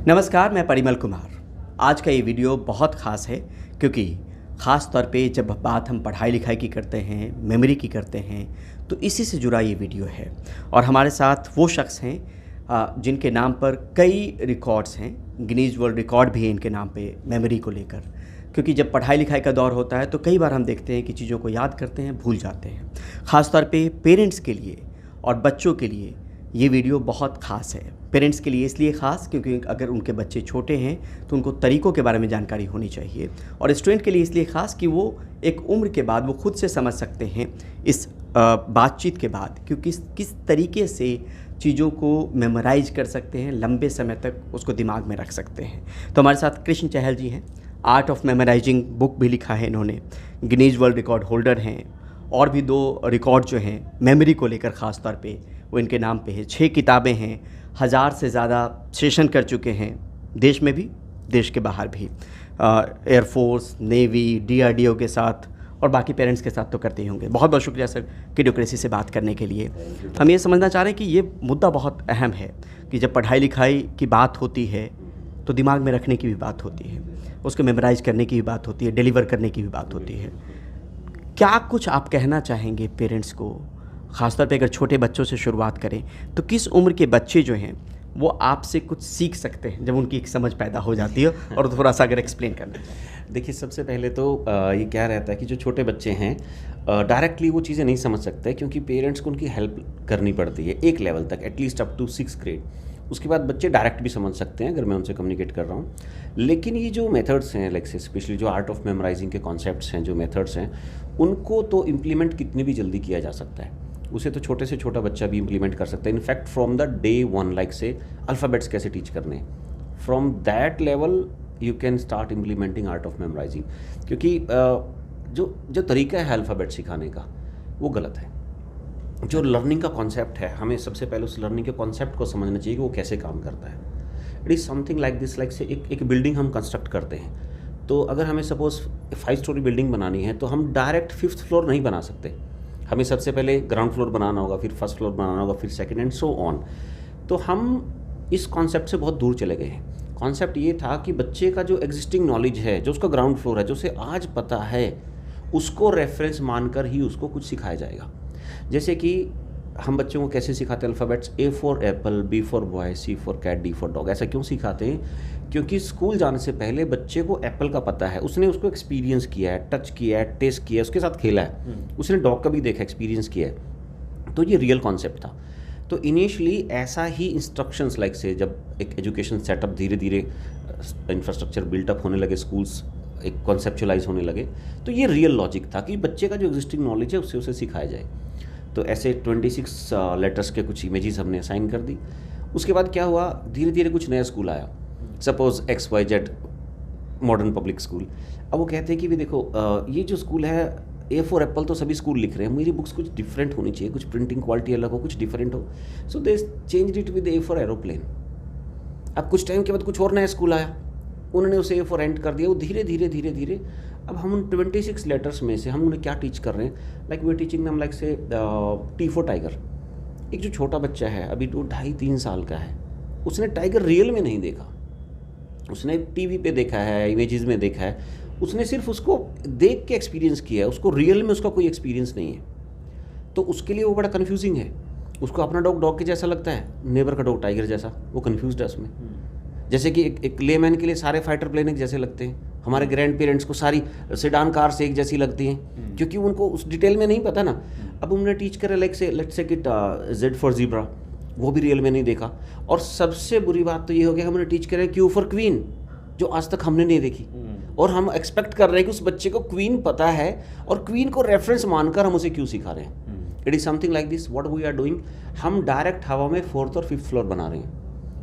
नमस्कार, मैं परिमल कुमार। आज का ये वीडियो बहुत ख़ास है क्योंकि ख़ास तौर पे जब बात हम पढ़ाई लिखाई की करते हैं, मेमोरी की करते हैं, तो इसी से जुड़ा ये वीडियो है। और हमारे साथ वो शख्स हैं जिनके नाम पर कई रिकॉर्ड्स हैं, गिनीज वर्ल्ड रिकॉर्ड भी है इनके नाम पे मेमोरी को लेकर। क्योंकि जब पढ़ाई लिखाई का दौर होता है तो कई बार हम देखते हैं कि चीज़ों को याद करते हैं, भूल जाते हैं। ख़ास तौर पे पेरेंट्स के लिए और बच्चों के लिए ये वीडियो बहुत ख़ास है। पेरेंट्स के लिए इसलिए ख़ास क्योंकि अगर उनके बच्चे छोटे हैं तो उनको तरीक़ों के बारे में जानकारी होनी चाहिए, और स्टूडेंट के लिए इसलिए ख़ास कि वो एक उम्र के बाद वो खुद से समझ सकते हैं इस बातचीत के बाद क्योंकि किस तरीके से चीज़ों को मेमोराइज कर सकते हैं, लंबे समय तक उसको दिमाग में रख सकते हैं। तो हमारे साथ कृष्ण चहल जी हैं, आर्ट ऑफ मेमोराइजिंग बुक भी लिखा है इन्होंने, गिनीज वर्ल्ड रिकॉर्ड होल्डर हैं, और भी 2 रिकॉर्ड जो हैं मेमोरी को लेकर ख़ास तौर पे वो इनके नाम पे है। 6 किताबें हैं, 1000 से ज़्यादा सेशन कर चुके हैं, देश में भी, देश के बाहर भी, एयरफोर्स, नेवी, DRDO के साथ और बाकी पेरेंट्स के साथ तो करते ही होंगे। बहुत बहुत शुक्रिया सर किडियोक्रेसी से बात करने के लिए। हम ये समझना चाह रहे हैं कि ये मुद्दा बहुत अहम है कि जब पढ़ाई लिखाई की बात होती है तो दिमाग में रखने की भी बात होती है, उसको मेमोराइज करने की भी बात होती है, डिलीवर करने की भी बात होती है। क्या कुछ आप कहना चाहेंगे पेरेंट्स को, ख़ासतौर पे अगर छोटे बच्चों से शुरुआत करें तो किस उम्र के बच्चे जो हैं वो आपसे कुछ सीख सकते हैं जब उनकी एक समझ पैदा हो जाती है, और थोड़ा सा अगर एक्सप्लेन करना चाहें। देखिए, सबसे पहले तो ये क्या रहता है कि जो छोटे बच्चे हैं डायरेक्टली वो चीज़ें नहीं समझ सकते क्योंकि पेरेंट्स को उनकी हेल्प करनी पड़ती है एक लेवल तक, at least up to 6th grade. उसके बाद बच्चे डायरेक्ट भी समझ सकते हैं अगर मैं उनसे कम्युनिकेट कर रहा हूँ। लेकिन ये जो मेथड्स हैं, लाइक स्पेशली जो आर्ट ऑफ मेमोराइजिंग के कॉन्सेप्ट्स हैं, जो मेथड्स हैं, उनको तो इम्प्लीमेंट कितनी भी जल्दी किया जा सकता है। उसे तो छोटे से छोटा बच्चा भी इम्प्लीमेंट कर सकता है। In fact from the day 1, like say alphabets कैसे टीच करने, from that level you can start implementing art of memorising. क्योंकि जो तरीका है अल्फ़ाबेट सिखाने का वो गलत है। जो लर्निंग का कॉन्सेप्ट है, हमें सबसे पहले उस लर्निंग के कॉन्सेप्ट को समझना चाहिए कि वो कैसे काम करता है। It is something like this, like से एक बिल्डिंग हम कंस्ट्रक्ट करते हैं, तो अगर हमें सपोज 5 स्टोरी बिल्डिंग बनानी है तो हम डायरेक्ट 5th फ्लोर नहीं बना सकते। हमें सबसे पहले ग्राउंड फ्लोर बनाना होगा, फिर 1st फ्लोर बनाना होगा, फिर 2nd एंड सो ऑन। तो हम इस कॉन्सेप्ट से बहुत दूर चले गए हैं। कॉन्सेप्ट ये था कि बच्चे का जो एग्जिस्टिंग नॉलेज है, जो उसका ग्राउंड फ्लोर है, जो उसे आज पता है, उसको रेफरेंस मानकर ही उसको कुछ सिखाया जाएगा। जैसे कि हम बच्चों को कैसे सिखाते हैं alphabets, A for apple, B for boy, C for cat, D for dog. ऐसा क्यों सिखाते हैं? क्योंकि स्कूल जाने से पहले बच्चे को एप्पल का पता है, उसने उसको एक्सपीरियंस किया है, टच किया है, टेस्ट किया है, उसके साथ खेला है, उसने डॉग का भी देखा, एक्सपीरियंस किया है। तो ये रियल कॉन्सेप्ट था। तो इनिशियली ऐसा ही इंस्ट्रक्शंस, लाइक से जब एक एजुकेशन सेटअप धीरे धीरे इंफ्रास्ट्रक्चर बिल्टअप होने लगे, स्कूल्स एक कॉन्सेप्चुलाइज होने लगे, तो ये रियल लॉजिक था कि बच्चे का जो एग्जिस्टिंग नॉलेज है उससे उसे सिखाया जाए। तो ऐसे 26 लेटर्स के कुछ इमेजेस हमने असाइन कर दी। उसके बाद क्या हुआ, धीरे धीरे कुछ नया स्कूल आया, suppose XYZ modern public school. अब वो कहते हैं कि भी देखो ये जो स्कूल है, A फॉर एप्पल तो सभी स्कूल लिख रहे हैं, मेरी बुक्स कुछ डिफरेंट होनी चाहिए, कुछ प्रिंटिंग क्वालिटी अलग हो, कुछ डिफरेंट हो। So they change it with A for aeroplane. अब कुछ टाइम के बाद कुछ और नया स्कूल आया, उन्होंने उसे A फॉर एंट कर दिया। वो धीरे धीरे धीरे धीरे अब हम उन 26 लेटर्स में से हम उन्हें क्या टीच कर रहे हैं, like we teaching them like say T for tiger. एक जो छोटा बच्चा है अभी तो 2.5-3 साल का है, उसने टाइगर रियल में नहीं देखा, उसने टीवी पे देखा है, इमेजेस में देखा है, उसने सिर्फ उसको देख के एक्सपीरियंस किया है, उसको रियल में उसका कोई एक्सपीरियंस नहीं है। तो उसके लिए वो बड़ा कन्फ्यूजिंग है। उसको अपना डॉग डॉग के जैसा लगता है, नेबर का डॉग टाइगर जैसा, वो कन्फ्यूज्ड है उसमें। जैसे कि एक लेमैन के लिए सारे फाइटर प्लेन एक जैसे लगते हैं, हमारे ग्रैंड पेरेंट्स को सारी सेडान कार्स एक जैसी लगती हैं, क्योंकि उनको उस डिटेल में नहीं पता ना। अब उन्हें टीच करें लाइक से लेट्स से कि Z फॉर ज़ीब्रा, वो भी रियल में नहीं देखा। और सबसे बुरी बात तो ये हो गया, हमने टीच करें Q फॉर क्वीन, जो आज तक हमने नहीं देखी, और हम एक्सपेक्ट कर रहे हैं कि उस बच्चे को क्वीन पता है और क्वीन को रेफरेंस मानकर हम उसे क्यों सिखा रहे हैं। It is something like this what we are doing. हम डायरेक्ट हवा में 4th और 5th फ्लोर बना रहे हैं,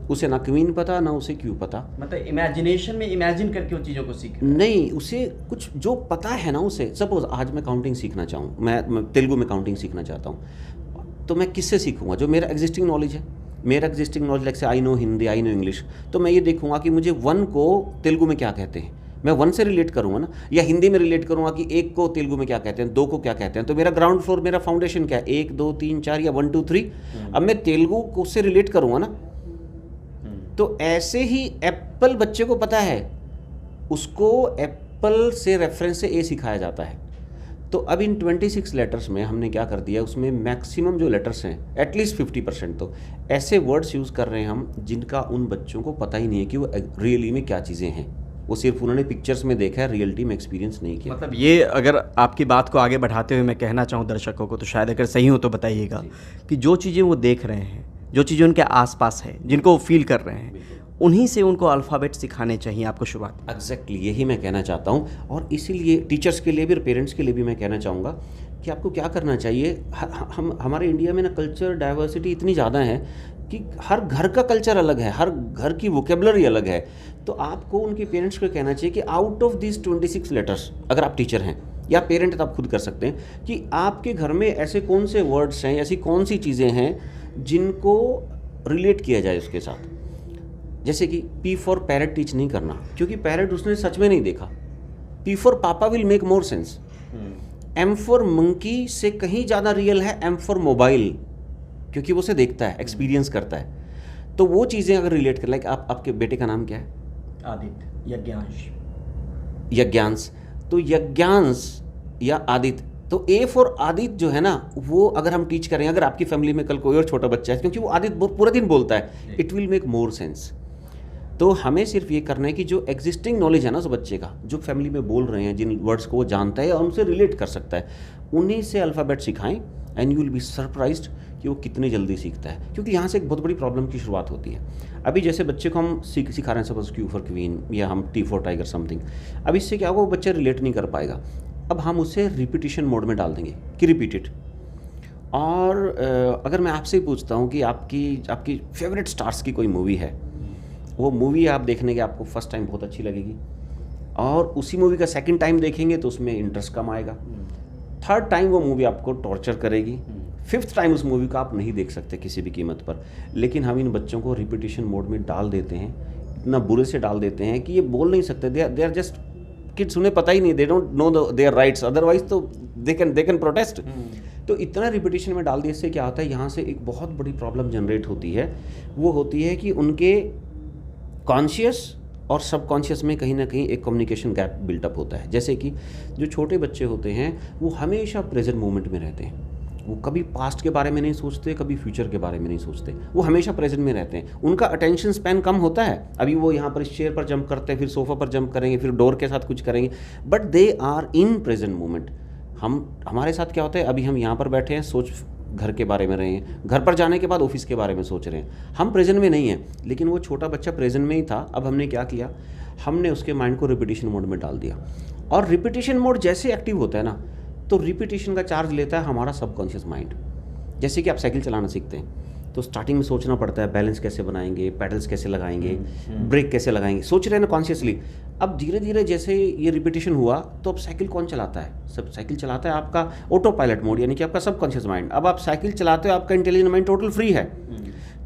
उसे ना क्वीन पता ना उसे क्यों पता। मतलब इमेजिनेशन में इमेजिन करके उन चीज़ों को सीख नहीं, उसे कुछ जो पता है ना उसे। सपोज आज मैं काउंटिंग सीखना चाहूँ, मैं तेलुगु में काउंटिंग सीखना चाहता हूँ, तो मैं किससे सीखूंगा? जो मेरा एग्जिस्टिंग नॉलेज है, मेरा एग्जिस्टिंग नॉलेज लाइक से I know Hindi, I know English, तो मैं ये देखूंगा कि मुझे 1 को तेलुगु में क्या कहते हैं, मैं 1 से रिलेट करूंगा ना, या हिंदी में रिलेट करूंगा कि 1 को तेलुगु में क्या कहते हैं, 2 को क्या कहते हैं। तो मेरा ग्राउंड फ्लोर, मेरा फाउंडेशन क्या है, 1 2 3 4 या 1 2 3। अब मैं तेलुगु को उससे रिलेट करूंगा ना, तो ऐसे ही एप्पल बच्चे को पता है, उसको एप्पल से रेफरेंस से ए सिखाया जाता है। तो अब इन 26 लेटर्स में हमने क्या कर दिया, उसमें मैक्सिमम जो लेटर्स हैं एटलीस्ट 50% तो ऐसे वर्ड्स यूज़ कर रहे हैं हम जिनका उन बच्चों को पता ही नहीं है कि वो रियली में क्या चीज़ें हैं। वो सिर्फ उन्होंने पिक्चर्स में देखा है, रियलिटी में एक्सपीरियंस नहीं किया। मतलब ये अगर आपकी बात को आगे बढ़ाते हुए मैं कहना चाहूँ दर्शकों को, तो शायद अगर सही हो तो बताइएगा कि जो चीज़ें वो देख रहे हैं, जो चीज़ें उनके आसपास है, जिनको वो फील कर रहे हैं, उन्हीं से उनको अल्फ़ाबेट सिखाने चाहिए आपको शुरुआत। एग्जैक्टली यही मैं कहना चाहता हूँ। और इसीलिए टीचर्स के लिए भी और पेरेंट्स के लिए भी मैं कहना चाहूँगा कि आपको क्या करना चाहिए। हमारे इंडिया में ना कल्चर डाइवर्सिटी इतनी ज़्यादा है कि हर घर का कल्चर अलग है, हर घर की वोकेबलरी अलग है। तो आपको उनके पेरेंट्स को कहना चाहिए कि आउट ऑफ दिस 26 लेटर्स, अगर आप टीचर हैं या पेरेंट तो आप खुद कर सकते हैं कि आपके घर में ऐसे कौन से वर्ड्स हैं, ऐसी कौन सी चीज़ें हैं जिनको रिलेट किया जाए उसके साथ। जैसे कि P फॉर पैरट टीच नहीं करना, क्योंकि पैरट उसने सच में नहीं देखा। P फॉर पापा will make more sense. M for monkey से कहीं ज़्यादा रियल है M फॉर मोबाइल, क्योंकि वो उसे देखता है, एक्सपीरियंस करता है। तो वो चीज़ें अगर रिलेट कर, लाइक आपके बेटे का नाम क्या है? आदित्य, यज्ञांश। यज्ञांश, तो यज्ञांश या आदित्य, तो A फॉर आदित्य जो है ना, वो अगर हम टीच करें, अगर आपकी फैमिली में कल कोई और छोटा बच्चा है, क्योंकि वो आदित्य पूरा दिन बोलता है, it will make more sense. तो हमें सिर्फ ये करना है कि जो एग्जिस्टिंग नॉलेज है ना उस बच्चे का, जो फैमिली में बोल रहे हैं, जिन वर्ड्स को वो जानता है और उनसे रिलेट कर सकता है, उन्हीं से अल्फ़ाबेट सिखाएं and you will be surprised कि वो कितने जल्दी सीखता है। क्योंकि यहाँ से एक बहुत बड़ी प्रॉब्लम की शुरुआत होती है। अभी जैसे बच्चे को हम सिखा रहे हैं सपोज Q फॉर क्वीन या हम T फॉर टाइगर समथिंग, अब इससे क्या होगा, वो बच्चा रिलेट नहीं कर पाएगा। अब हम उसे रिपीटिशन मोड में डाल देंगे कि रिपीटेड। और अगर मैं आपसे पूछता हूँ कि आपकी फेवरेट स्टार्स की कोई मूवी है, वो मूवी आप देखने के आपको फर्स्ट टाइम बहुत अच्छी लगेगी, और उसी मूवी का सेकंड टाइम देखेंगे तो उसमें इंटरेस्ट कम आएगा, थर्ड टाइम वो मूवी आपको टॉर्चर करेगी, फिफ्थ टाइम उस मूवी को आप नहीं देख सकते किसी भी कीमत पर। लेकिन हम इन बच्चों को रिपीटिशन मोड में डाल देते हैं, इतना बुरे से डाल देते हैं कि ये बोल नहीं सकते, दे आर जस्ट किड्स, उन्हें पता ही नहीं, they don't know their rights, otherwise तो दे कैन प्रोटेस्ट। तो इतना रिपीटिशन में डाल दिए, इससे क्या होता है, यहाँ से एक बहुत बड़ी प्रॉब्लम जनरेट होती है। वो होती है कि उनके कॉन्शियस और सबकॉन्शियस में कहीं ना कहीं एक कम्युनिकेशन गैप बिल्टअप होता है। जैसे कि जो छोटे बच्चे होते हैं वो हमेशा प्रेजेंट मोमेंट में रहते हैं, वो कभी पास्ट के बारे में नहीं सोचते, कभी फ्यूचर के बारे में नहीं सोचते, वो हमेशा प्रेजेंट में रहते हैं। उनका अटेंशन स्पैन कम होता है। अभी वो यहाँ पर इस चेयर पर जंप करते हैं, फिर सोफा पर जंप करेंगे, फिर डोर के साथ कुछ करेंगे, but they are in present moment. हमारे साथ क्या होता है, अभी हम यहाँ पर बैठे हैं, सोच घर के बारे में रहे हैं, घर पर जाने के बाद ऑफिस के बारे में सोच रहे हैं, हम प्रेजेंट में नहीं हैं। लेकिन वो छोटा बच्चा प्रेजेंट में ही था। अब हमने क्या किया, हमने उसके माइंड को रिपीटिशन मोड में डाल दिया। और रिपीटिशन मोड जैसे एक्टिव होता है ना, तो रिपीटिशन का चार्ज लेता है हमारा सबकॉन्शियस माइंड। जैसे कि आप साइकिल चलाना सीखते हैं तो स्टार्टिंग में सोचना पड़ता है, बैलेंस कैसे बनाएंगे, पेडल्स कैसे लगाएंगे, ब्रेक कैसे लगाएंगे, सोच रहे हैं ना कॉन्शियसली। अब धीरे धीरे जैसे ये रिपीटिशन हुआ तो अब साइकिल कौन चलाता है, सब साइकिल चलाता है आपका ऑटो पायलट मोड, यानी कि आपका सबकॉन्शियस माइंड। अब आप साइकिल चलाते हो, आपका इंटेलिजेंट माइंड टोटल फ्री है।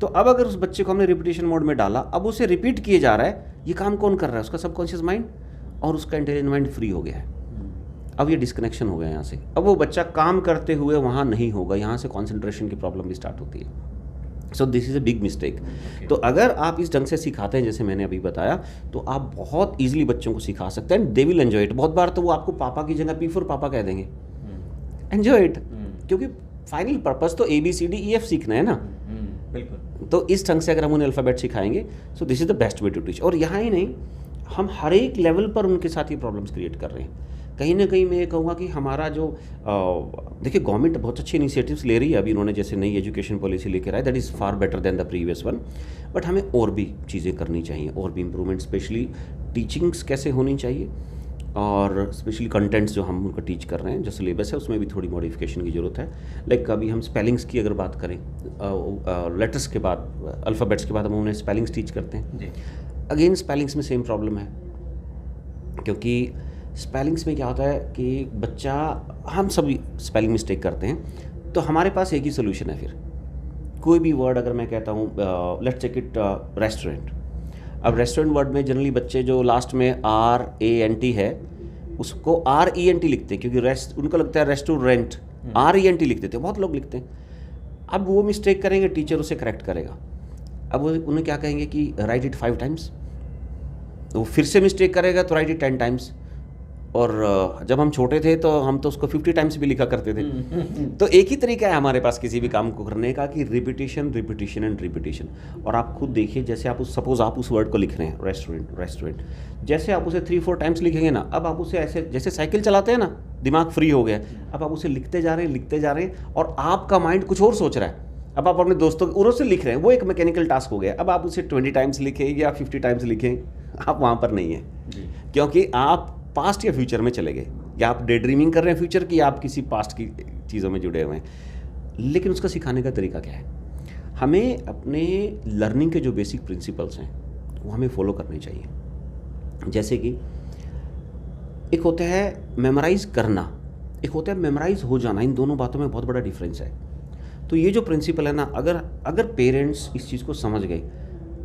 तो अब अगर उस बच्चे को हमने रिपीटिशन मोड में डाला, अब उसे रिपीट किए जा रहा है, ये काम कौन कर रहा है, उसका सबकॉन्शियस माइंड, और उसका इंटेलिजेंट माइंड फ्री हो गया है। अब ये डिस्कनेक्शन हो गया यहाँ से। अब वो बच्चा काम करते हुए वहाँ नहीं होगा, यहाँ से कॉन्सेंट्रेशन की प्रॉब्लम भी स्टार्ट होती है। सो this is a big mistake. तो अगर आप इस ढंग से सिखाते हैं जैसे मैंने अभी बताया, तो आप बहुत ईजिली बच्चों को सिखा सकते हैं, दे विल एंजॉय इट। बहुत बार तो वो आपको पापा की जगह P फॉर पापा कह देंगे, एंजॉय इट, क्योंकि फाइनल पर्पस तो ABCDEF सीखना है ना। बिल्कुल। तो इस ढंग से अगर हम उन्हें अल्फ़ाबेट सिखाएंगे, so this is the best way to teach. और यहाँ ही नहीं, हम हर एक लेवल पर उनके साथ ये प्रॉब्लम्स क्रिएट कर रहे हैं। कहीं ना कहीं मैं ये कहूँगा कि हमारा जो देखिए गवर्नमेंट बहुत अच्छी इनिशिएटिव्स ले रही है। अभी उन्होंने जैसे नई एजुकेशन पॉलिसी लेकर आए, that is far better than the previous one. But हमें और भी चीज़ें करनी चाहिए, और भी इम्प्रूवमेंट, स्पेशली टीचिंग्स कैसे होनी चाहिए, और स्पेशली कंटेंट्स जो हम उनको टीच कर रहे हैं, जो सिलेबस है उसमें भी थोड़ी मॉडिफिकेशन की ज़रूरत है। लाइक अभी हम स्पेलिंग्स की अगर बात करें, लेटर्स के बाद, अल्फ़ाबेट्स के बाद हम उन्हें स्पेलिंग्स टीच करते हैं। अगेन स्पेलिंग्स में सेम प्रॉब्लम है, क्योंकि स्पेलिंग्स में क्या होता है कि बच्चा, हम सभी स्पेलिंग मिस्टेक करते हैं। तो हमारे पास एक ही सोल्यूशन है। फिर कोई भी वर्ड अगर मैं कहता हूँ, लेट्स टेक इट रेस्टोरेंट। अब रेस्टोरेंट वर्ड में जनरली बच्चे जो लास्ट में RANT है उसको RENT लिखते हैं, क्योंकि रेस्ट उनको लगता है रेस्टोरेंट, RENT लिख देते हैं, बहुत लोग लिखते हैं। अब वो मिस्टेक करेंगे, टीचर उसे करेक्ट करेगा। अब वो उन्हें क्या कहेंगे कि राइट इट 5 टाइम्स, वो फिर से मिस्टेक करेगा तो राइट इट 10 टाइम्स। और जब हम छोटे थे तो हम तो उसको 50 टाइम्स भी लिखा करते थे। तो एक ही तरीका है हमारे पास किसी भी काम को करने का कि रिपीटिशन रिपीटिशन एंड रिपीटिशन। और आप खुद देखिए, जैसे आप सपोज आप उस वर्ड को लिख रहे हैं रेस्टोरेंट रेस्टोरेंट, जैसे आप उसे 3-4 टाइम्स लिखेंगे ना, अब आप उसे ऐसे जैसे साइकिल चलाते हैं ना, दिमाग फ्री हो गया, अब आप उसे लिखते जा रहे हैं और आपका माइंड कुछ और सोच रहा है। अब आप अपने दोस्तों उन्हों से लिख रहे हैं, वो एक मैकेनिकल टास्क हो गया। अब आप उसे 20 टाइम्स लिखें या 50 टाइम्स लिखें, आप वहाँ पर नहीं हैं, क्योंकि आप पास्ट या फ्यूचर में चले गए, या आप डे ड्रीमिंग कर रहे हैं फ्यूचर की, या आप किसी पास्ट की चीज़ों में जुड़े हुए हैं। लेकिन उसका सिखाने का तरीका क्या है? हमें अपने लर्निंग के जो बेसिक प्रिंसिपल्स हैं वो हमें फॉलो करने चाहिए। जैसे कि एक होता है मेमोराइज़ करना, एक होता है मेमोराइज़ हो जाना। इन दोनों बातों में बहुत बड़ा डिफरेंस है। तो ये जो प्रिंसिपल है ना, अगर पेरेंट्स इस चीज़ को समझ गए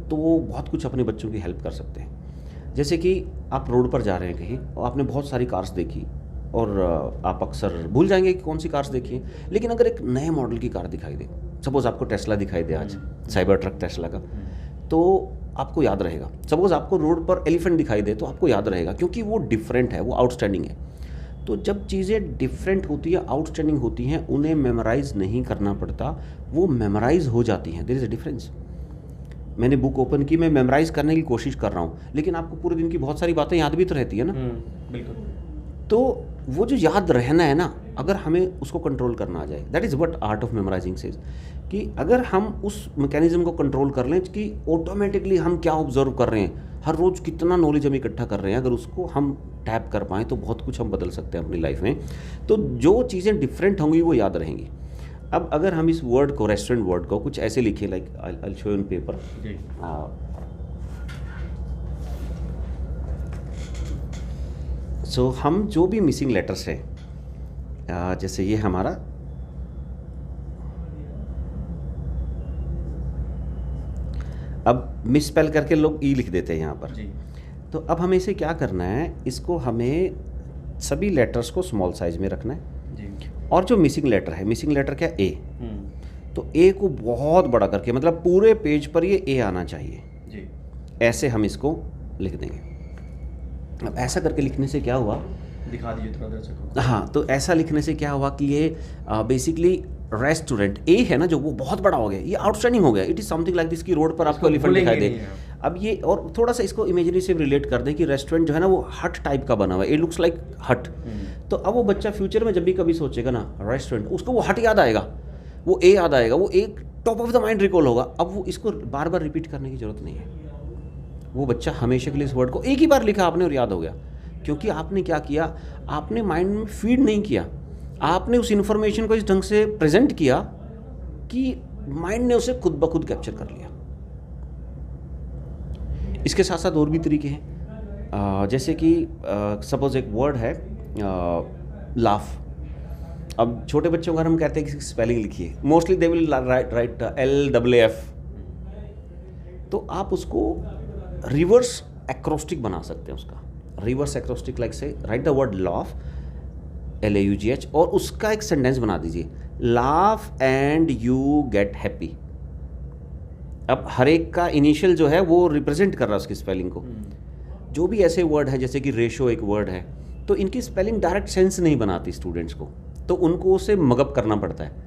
तो वो बहुत कुछ अपने बच्चों की हेल्प कर सकते हैं। जैसे कि आप रोड पर जा रहे हैं कहीं और आपने बहुत सारी कार्स देखी और आप अक्सर भूल जाएंगे कि कौन सी कार्स देखी है, लेकिन अगर एक नए मॉडल की कार दिखाई दे, सपोज़ आपको टेस्ला दिखाई दे आज, साइबर ट्रक टेस्ला का, तो आपको याद रहेगा। सपोज़ आपको रोड पर एलिफेंट दिखाई दे तो आपको याद रहेगा, क्योंकि वो डिफरेंट है, वो आउटस्टैंडिंग है। तो जब चीज़ें डिफरेंट होती है, आउटस्टैंडिंग होती हैं, उन्हें मेमोराइज़ नहीं करना पड़ता, वो मेमोराइज़ हो जाती हैं। There is a difference. मैंने बुक ओपन की, मैं मेमोराइज़ करने की कोशिश कर रहा हूँ, लेकिन आपको पूरे दिन की बहुत सारी बातें याद भी तो रहती है ना। बिल्कुल। तो वो जो याद रहना है ना, अगर हमें उसको कंट्रोल करना आ जाए, that is what art of memorising says, कि अगर हम उस मैकेनिज्म को कंट्रोल कर लें कि ऑटोमेटिकली हम क्या ऑब्जर्व कर रहे हैं, हर रोज़ कितना नॉलेज हम इकट्ठा कर रहे हैं, अगर उसको हम टैप कर पाएँ तो बहुत कुछ हम बदल सकते हैं अपनी लाइफ में। तो जो चीज़ें डिफरेंट होंगी वो याद रहेंगी। अब अगर हम इस वर्ड को, रेस्टोरेंट वर्ड को कुछ ऐसे लिखें, like I show in paper, so हम जो भी मिसिंग लेटर्स हैं, जैसे ये हमारा अब मिस स्पेल करके लोग ई लिख देते हैं यहाँ पर जी। तो अब हमें इसे क्या करना है, इसको हमें सभी लेटर्स को स्मॉल साइज में रखना है जी। और जो मिसिंग लेटर है, मिसिंग लेटर क्या, ए, तो ए को बहुत बड़ा करके, मतलब पूरे पेज पर ये ए आना चाहिए जी। ऐसे हम इसको लिख देंगे। अब ऐसा करके लिखने से क्या हुआ, दिखा दीजिए थोड़ा दर्शकों को। हाँ, तो ऐसा लिखने से क्या हुआ कि ये बेसिकली रेस्टोरेंट ए है ना, जो वो बहुत बड़ा हो गया, ये आउटस्टैंडिंग हो गया। It is something like this की रोड पर आपको एलिफेंट दिखाई दे। अब ये और थोड़ा सा इसको इमेजरी से रिलेट कर दें कि रेस्टोरेंट जो है ना वो हट टाइप का बना हुआ है, इट लुक्स लाइक हट। तो अब वो बच्चा फ्यूचर में जब भी कभी सोचेगा ना रेस्टोरेंट, उसको वो हट याद आएगा, वो ए याद आएगा, वो एक top of the mind recall होगा। अब वो इसको बार बार रिपीट करने की जरूरत नहीं है। वो बच्चा हमेशा के लिए इस वर्ड को एक ही बार लिखा आपने और याद हो गया, क्योंकि आपने क्या किया, आपने माइंड में फीड नहीं किया, आपने उस इन्फॉर्मेशन को इस ढंग से प्रेजेंट किया कि माइंड ने उसे खुद ब खुद कैप्चर कर लिया। इसके साथ साथ और भी तरीके हैं, जैसे कि सपोज एक वर्ड है लाफ। अब छोटे बच्चों को हम कहते हैं कि स्पेलिंग लिखिए, mostly they will write LAF, तो आप उसको रिवर्स एक्रोस्टिक बना सकते हैं। उसका रिवर्स एक्रोस्टिक लाइक से right the word laugh, LAUGH, और उसका एक सेंटेंस बना दीजिए, laugh and you get happy. अब हर एक का इनिशियल जो है वो रिप्रेजेंट कर रहा है उसकी स्पेलिंग को। जो भी ऐसे वर्ड है, जैसे कि रेशो एक वर्ड है, तो इनकी स्पेलिंग डायरेक्ट सेंस नहीं बनाती स्टूडेंट्स को, तो उनको उसे मगअप करना पड़ता है।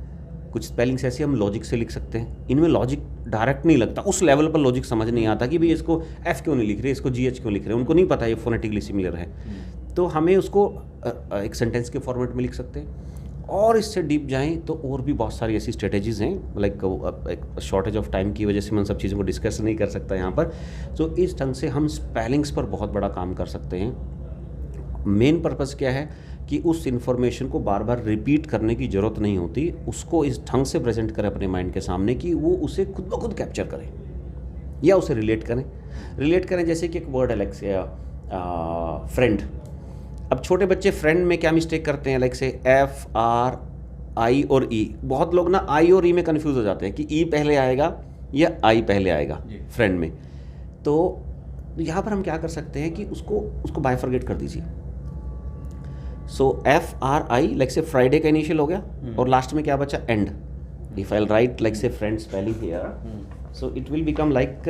कुछ स्पेलिंग्स ऐसी हम लॉजिक से लिख सकते हैं, इनमें लॉजिक डायरेक्ट नहीं लगता, उस लेवल पर लॉजिक समझ नहीं आता कि भाई इसको F क्यों नहीं लिख रहे, इसको GH क्यों लिख रहे हैं, उनको नहीं पता ये फोनेटिकली सिमिलर है। तो हमें उसको एक सेंटेंस के फॉर्मेट में लिख सकते हैं। और इससे डीप जाएं तो और भी बहुत सारी ऐसी स्ट्रेटेजीज़ हैं, लाइक शॉर्टेज ऑफ टाइम की वजह से मैं उन सब चीज़ों को डिस्कस नहीं कर सकता यहाँ पर। तो इस ढंग से हम स्पेलिंग्स पर बहुत बड़ा काम कर सकते हैं। मेन पर्पज़ क्या है कि उस इन्फॉर्मेशन को बार बार रिपीट करने की ज़रूरत नहीं होती, उसको इस ढंग से प्रेजेंट करें अपने माइंड के सामने कि वो उसे खुद ब खुद कैप्चर करें या उसे रिलेट करें। जैसे कि एक वर्ड है लाइक से फ्रेंड। अब छोटे बच्चे फ्रेंड में क्या मिस्टेक करते हैं, लाइक से FRI और E। बहुत लोग ना I और E में कन्फ्यूज़ हो जाते हैं कि E पहले आएगा या I पहले आएगा फ्रेंड में। तो यहाँ पर हम क्या कर सकते हैं कि उसको बाइफरगेट कर दीजिए। सो FRI लाइक से फ्राइडे का इनिशियल हो गया और लास्ट में क्या बचा, end. If I write like से friend spelling here, so it will become like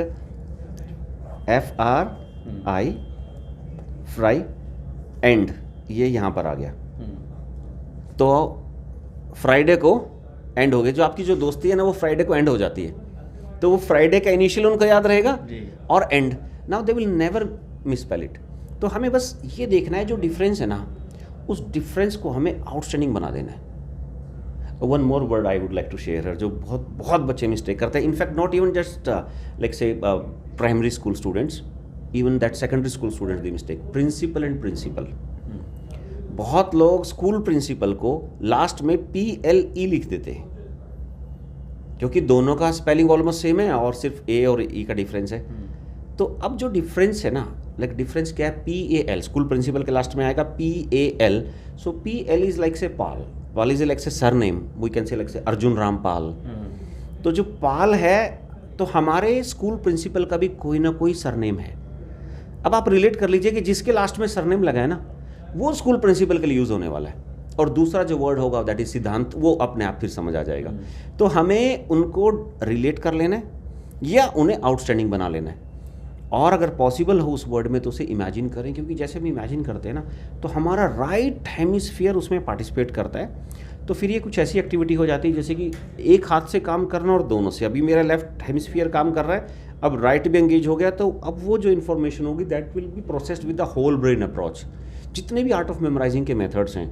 FRI fri end, ये यहाँ पर आ गया। तो फ्राइडे को एंड हो गया, जो आपकी जो दोस्ती है ना वो फ्राइडे को एंड हो जाती है, तो वो फ्राइडे का इनिशियल उनको याद रहेगा और end, now they will never misspell it. तो हमें बस ये देखना है जो डिफरेंस है ना, उस डिफरेंस को हमें आउटस्टैंडिंग बना देना है। One more word I would like to share, जो बहुत बहुत बच्चे मिस्टेक करते हैं, in fact not even just like से primary school students, even that secondary school students the mistake, principal and principle. बहुत लोग स्कूल प्रिंसिपल को लास्ट में PLE लिख देते हैं, क्योंकि दोनों का स्पेलिंग ऑलमोस्ट सेम है और सिर्फ A और E का डिफरेंस है। तो अब जो डिफरेंस है ना, लाइक डिफरेंस क्या है, PAL, स्कूल प्रिंसिपल के लास्ट में आएगा PAL, so PL is like say Pal, Pal is like say surname, we can say like say Arjun Ram पाल। तो जो पाल है, तो हमारे स्कूल प्रिंसिपल का भी कोई ना कोई सरनेम है। अब आप रिलेट कर लीजिए कि जिसके लास्ट में सरनेम लगा है ना, वो स्कूल प्रिंसिपल के लिए यूज होने वाला है, और दूसरा जो वर्ड होगा दैट इज सिद्धांत, वो अपने आप फिर समझ आ जाएगा। तो हमें उनको रिलेट कर लेना है या उन्हें आउटस्टैंडिंग बना लेना है, और अगर पॉसिबल हो उस वर्ड में तो उसे इमेजिन करें, क्योंकि जैसे हम इमेजिन करते हैं ना तो हमारा राइट हेमिस्फीयर उसमें पार्टिसिपेट करता है। तो फिर ये कुछ ऐसी एक्टिविटी हो जाती है जैसे कि एक हाथ से काम करना और दोनों से। अभी मेरा लेफ्ट हेमिस्फीयर काम कर रहा है, अब राइट भी एंगेज हो गया, तो अब वो जो इन्फॉर्मेशन होगी that will be processed with the whole brain approach. जितने भी आर्ट ऑफ मेमोराइजिंग के मेथड्स हैं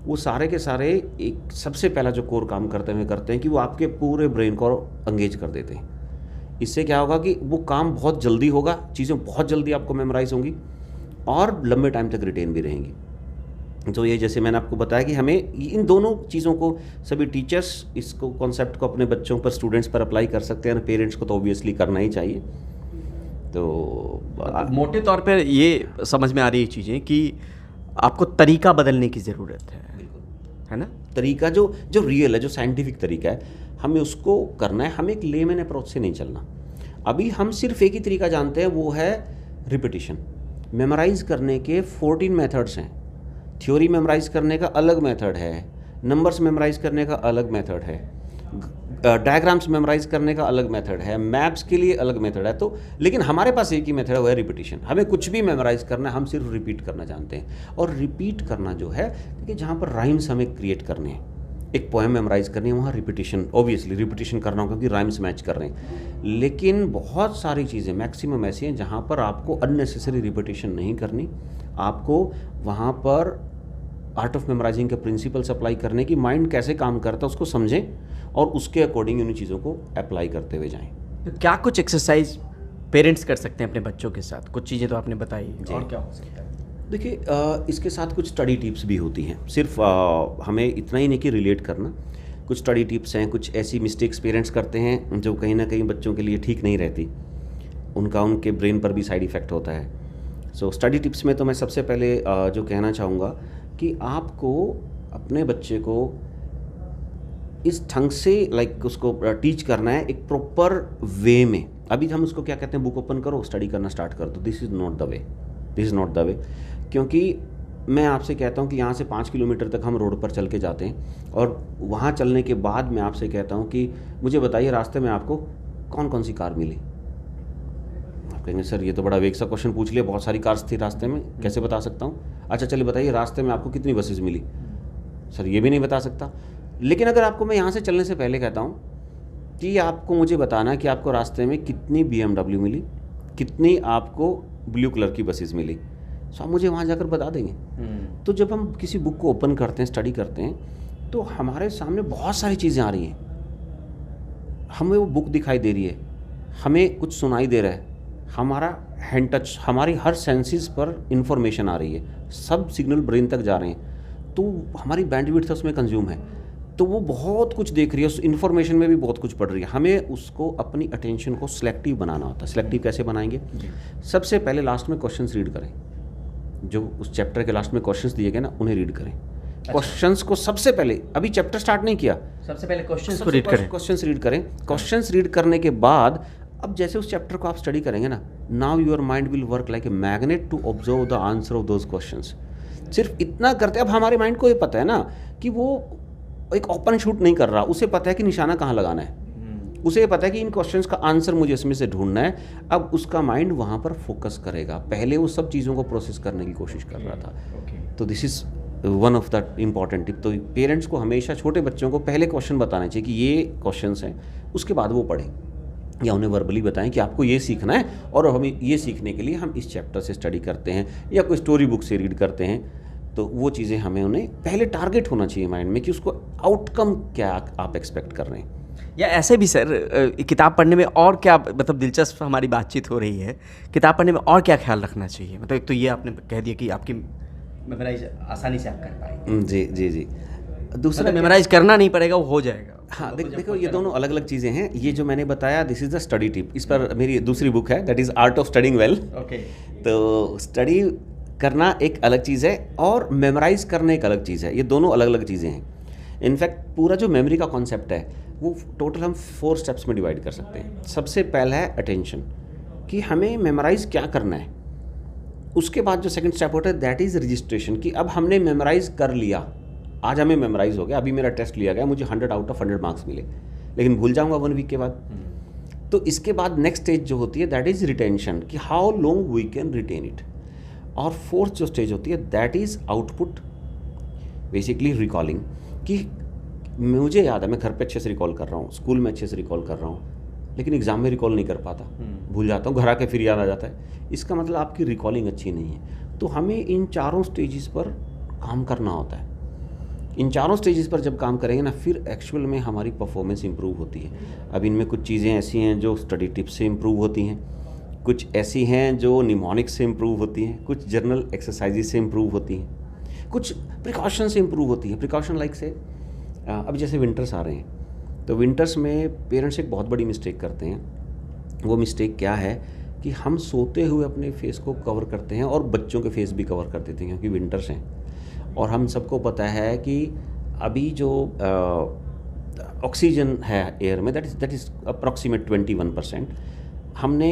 वो सारे के सारे एक सबसे पहला जो कोर काम करते हैं कि वो आपके पूरे ब्रेन को एंगेज कर देते हैं। इससे क्या होगा कि वो काम बहुत जल्दी होगा, चीज़ें बहुत जल्दी आपको मेमोराइज होंगी और लंबे टाइम तक रिटेन भी रहेंगी। तो ये जैसे मैंने आपको बताया कि हमें इन दोनों चीज़ों को सभी टीचर्स इसको कॉन्सेप्ट को अपने बच्चों पर, स्टूडेंट्स पर अप्लाई कर सकते हैं, पेरेंट्स को तो ऑब्वियसली करना ही चाहिए। तो मोटे तौर पर ये समझ में आ रही चीज़ें कि आपको तरीका बदलने की ज़रूरत है ना। तरीका जो रियल है, जो साइंटिफिक तरीका है, हमें उसको करना है। हमें एक लेमैन अप्रोच से नहीं चलना। अभी हम सिर्फ एक ही तरीका जानते हैं, वो है रिपीटिशन। मेमोराइज करने के 14 मेथड्स हैं। थ्योरी मेमोराइज करने का अलग मेथड है, नंबर्स मेमोराइज करने का अलग मेथड है, डायग्राम्स मेमोराइज करने का अलग मेथड है, मैप्स के लिए अलग मेथड है। तो लेकिन हमारे पास एक ही मेथड है, वो है रिपीटिशन। हमें कुछ भी मेमोराइज करना है, हम सिर्फ रिपीट करना जानते हैं। और रिपीट करना जो है, देखिए जहाँ पर राइम्स हमें क्रिएट करने हैं, एक पोएम मेमोराइज करनी है, वहाँ रिपीटिशन, ऑब्वियसली रिपीटिशन करना होगा क्योंकि राइम्स मैच कर रहे हैं। लेकिन बहुत सारी चीज़ें, मैक्सिमम ऐसी हैं जहाँ पर आपको अननेसेसरी रिपीटिशन नहीं करनी। आपको वहाँ पर आर्ट ऑफ मेमोराइजिंग के प्रिंसिपल्स अप्लाई करने की, माइंड कैसे काम करता है उसको समझें और उसके अकॉर्डिंग उन चीज़ों को अप्लाई करते हुए जाएं। तो क्या कुछ एक्सरसाइज पेरेंट्स कर सकते हैं अपने बच्चों के साथ? कुछ चीज़ें तो आपने बताई, और क्या हो सकता है? देखिए, इसके साथ कुछ स्टडी टिप्स भी होती हैं। सिर्फ हमें इतना ही नहीं कि रिलेट करना, कुछ स्टडी टिप्स हैं, कुछ ऐसी मिस्टेक्स पेरेंट्स करते हैं जो कहीं ना कहीं बच्चों के लिए ठीक नहीं रहती, उनके ब्रेन पर भी साइड इफ़ेक्ट होता है। सो स्टडी टिप्स में तो मैं सबसे पहले जो कहना चाहूँगा कि आपको अपने बच्चे को इस ढंग से उसको टीच करना है एक प्रॉपर वे में। अभी हम उसको क्या कहते हैं, बुक ओपन करो, स्टडी करना स्टार्ट कर दो। This is not the way, this is not the way. क्योंकि मैं आपसे कहता हूँ कि यहाँ से 5 किलोमीटर तक हम रोड पर चल के जाते हैं, और वहाँ चलने के बाद मैं आपसे कहता हूँ कि मुझे बताइए रास्ते में आपको कौन कौन सी कार मिली। आप कहेंगे सर ये तो बड़ा वेग सा क्वेश्चन पूछ लिया, बहुत सारी कार्स थी रास्ते में, कैसे बता सकता हूँ। अच्छा चलिए बताइए रास्ते में आपको कितनी बसेस मिली। सर ये भी नहीं बता सकता। लेकिन अगर आपको मैं यहाँ से चलने से पहले कहता हूँ कि आपको मुझे बताना कि आपको रास्ते में कितनी BMW मिली, कितनी आपको ब्लू कलर की बसेस मिली, सो आप मुझे वहाँ जाकर बता देंगे। तो जब हम किसी बुक को ओपन करते हैं, स्टडी करते हैं, तो हमारे सामने बहुत सारी चीज़ें आ रही हैं। हमें वो बुक दिखाई दे रही है, हमें कुछ सुनाई दे रहा है, हमारा हैंड टच, हमारी हर सेंसेस पर इंफॉर्मेशन आ रही है, सब सिग्नल ब्रेन तक जा रहे हैं, तो हमारी बैंडविड्थ उसमें कंज्यूम है। तो वो बहुत कुछ देख रही है, उस इन्फॉर्मेशन में भी बहुत कुछ पढ़ रही है। हमें उसको अपनी अटेंशन को सिलेक्टिव बनाना होता है। सिलेक्टिव कैसे बनाएंगे? सबसे पहले लास्ट में क्वेश्चंस रीड करें, जो उस चैप्टर के लास्ट में क्वेश्चंस दिए गए ना, उन्हें रीड करें। क्वेश्चंस को सबसे पहले, अभी चैप्टर स्टार्ट नहीं किया, सबसे पहले क्वेश्चंस को रीड करें। क्वेश्चंस रीड करें। क्वेश्चंस रीड करने के बाद अब जैसे उस चैप्टर को आप स्टडी करेंगे ना, now your mind will work like a magnet to observe the answer of those questions. सिर्फ इतना करते, अब हमारे माइंड को ये पता है ना कि वो एक ओपन शूट नहीं कर रहा, उसे पता है कि निशाना कहाँ लगाना है। उसे ये पता है कि इन क्वेश्चंस का आंसर मुझे इसमें से ढूंढना है। अब उसका माइंड वहाँ पर फोकस करेगा, पहले वो सब चीज़ों को प्रोसेस करने की कोशिश कर रहा था। तो this is one of the important tip. तो पेरेंट्स को हमेशा छोटे बच्चों को पहले क्वेश्चन बताने चाहिए कि ये क्वेश्चंस हैं, उसके बाद वो पढ़ें, या उन्हें वर्बली बताएं कि आपको ये सीखना है और हमें ये सीखने के लिए हम इस चैप्टर से स्टडी करते हैं या कोई स्टोरी बुक से रीड करते हैं। तो वो चीज़ें हमें उन्हें पहले टारगेट होना चाहिए माइंड में कि उसको आउटकम क्या आप एक्सपेक्ट कर रहे हैं। या ऐसे भी सर किताब पढ़ने में और क्या मतलब दिलचस्प हमारी बातचीत हो रही है, किताब पढ़ने में और क्या ख्याल रखना चाहिए? मतलब एक तो ये आपने कह दिया कि आपकी मेमोराइज आसानी से आप कर पाएंगे। जी जी जी। दूसरा मतलब मेमोराइज करना नहीं पड़ेगा, वो हो जाएगा। हाँ, देखो ये दोनों अलग अलग चीज़ें हैं। ये जो मैंने बताया this is the study tip, इस पर मेरी दूसरी बुक है that is art of studying well. Okay. तो स्टडी करना एक अलग चीज़ है और मेमोराइज करना एक अलग चीज़ है, ये दोनों अलग अलग चीज़ें हैं। इनफैक्ट पूरा जो मेमोरी का कॉन्सेप्ट है वो टोटल हम 4 स्टेप्स में डिवाइड कर सकते हैं। सबसे पहला है अटेंशन, कि हमें मेमोराइज क्या करना है। उसके बाद जो सेकंड स्टेप होता है दैट इज़ रजिस्ट्रेशन, कि अब हमने मेमोराइज कर लिया, आज हमें मेमोराइज हो गया, अभी मेरा टेस्ट लिया गया, मुझे 100 आउट ऑफ 100 मार्क्स मिले, लेकिन भूल जाऊंगा 1 वीक के बाद। तो इसके बाद नेक्स्ट स्टेज जो होती है दैट इज़ रिटेंशन, कि how long we can retain it. और फोर्थ जो स्टेज होती है that is output, basically recalling, कि मुझे याद है मैं घर पे अच्छे से रिकॉल कर रहा हूँ, स्कूल में अच्छे से रिकॉल कर रहा हूँ, लेकिन एग्जाम में रिकॉल नहीं कर पाता, भूल जाता हूँ, घर आके फिर याद आ जाता है। इसका मतलब आपकी रिकॉलिंग अच्छी नहीं है। तो हमें इन चारों स्टेजेस पर काम करना होता है। इन चारों स्टेजेस पर जब काम करेंगे ना, फिर एक्चुअल में हमारी परफॉर्मेंस इंप्रूव होती है। अब इनमें कुछ चीज़ें ऐसी हैं जो स्टडी टिप्स से इंप्रूव होती हैं, कुछ ऐसी हैं जो निमोनिक्स से इंप्रूव होती हैं, कुछ जर्नल एक्सरसाइजेज से इंप्रूव होती हैं, कुछ प्रिकॉशन से इंप्रूव होती है। प्रिकॉशन लाइक से अब जैसे विंटर्स आ रहे हैं, तो विंटर्स में पेरेंट्स एक बहुत बड़ी मिस्टेक करते हैं। वो मिस्टेक क्या है कि हम सोते हुए अपने फेस को कवर करते हैं और बच्चों के फेस भी कवर कर देते हैं, क्योंकि विंटर्स हैं। और हम सबको पता है कि अभी जो ऑक्सीजन है एयर में दैट इज़ अप्रॉक्सीमेट 21%। हमने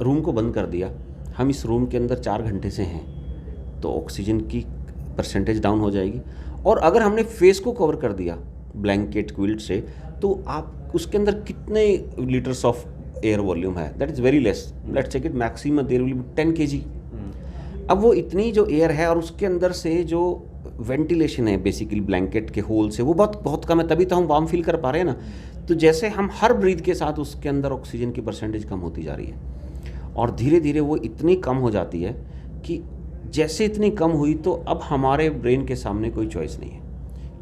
रूम को बंद कर दिया, हम इस रूम के अंदर 4 घंटे से हैं, तो ऑक्सीजन की परसेंटेज डाउन हो जाएगी। और अगर हमने फेस को कवर कर दिया ब्लैंकेट क्विल्ट से, तो आप उसके अंदर कितने लीटर्स ऑफ एयर वॉल्यूम है, that is very less. Let's take it maximum there will be 10 kg। अब वो इतनी जो एयर है और उसके अंदर से जो वेंटिलेशन है बेसिकली ब्लैंकेट के होल से, वो बहुत बहुत कम है, तभी तो हम वार्म फील कर पा रहे हैं ना। तो जैसे हम हर ब्रीथ के साथ उसके अंदर ऑक्सीजन की परसेंटेज कम होती जा रही है, और धीरे धीरे वो इतनी कम हो जाती है कि जैसे इतनी कम हुई तो अब हमारे ब्रेन के सामने कोई चॉइस नहीं है,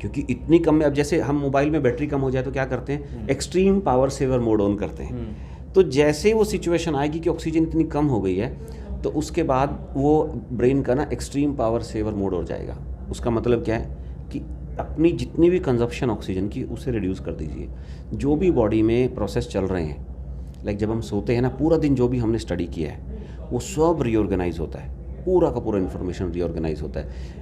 क्योंकि इतनी कम में। अब जैसे हम मोबाइल में बैटरी कम हो जाए तो क्या करते हैं, extreme power saver mode on करते हैं। तो जैसे वो सिचुएशन आएगी कि ऑक्सीजन इतनी कम हो गई है, तो उसके बाद वो ब्रेन का ना एक्सट्रीम पावर सेवर मोड हो जाएगा। उसका मतलब क्या है कि अपनी जितनी भी कंजप्शन ऑक्सीजन की उसे रिड्यूस कर दीजिए। जो भी बॉडी में प्रोसेस चल रहे हैं, लाइक जब हम सोते हैं ना, पूरा दिन जो भी हमने स्टडी किया है वो सब रीऑर्गेनाइज होता है, पूरा का पूरा इन्फॉर्मेशन रीऑर्गेनाइज होता है।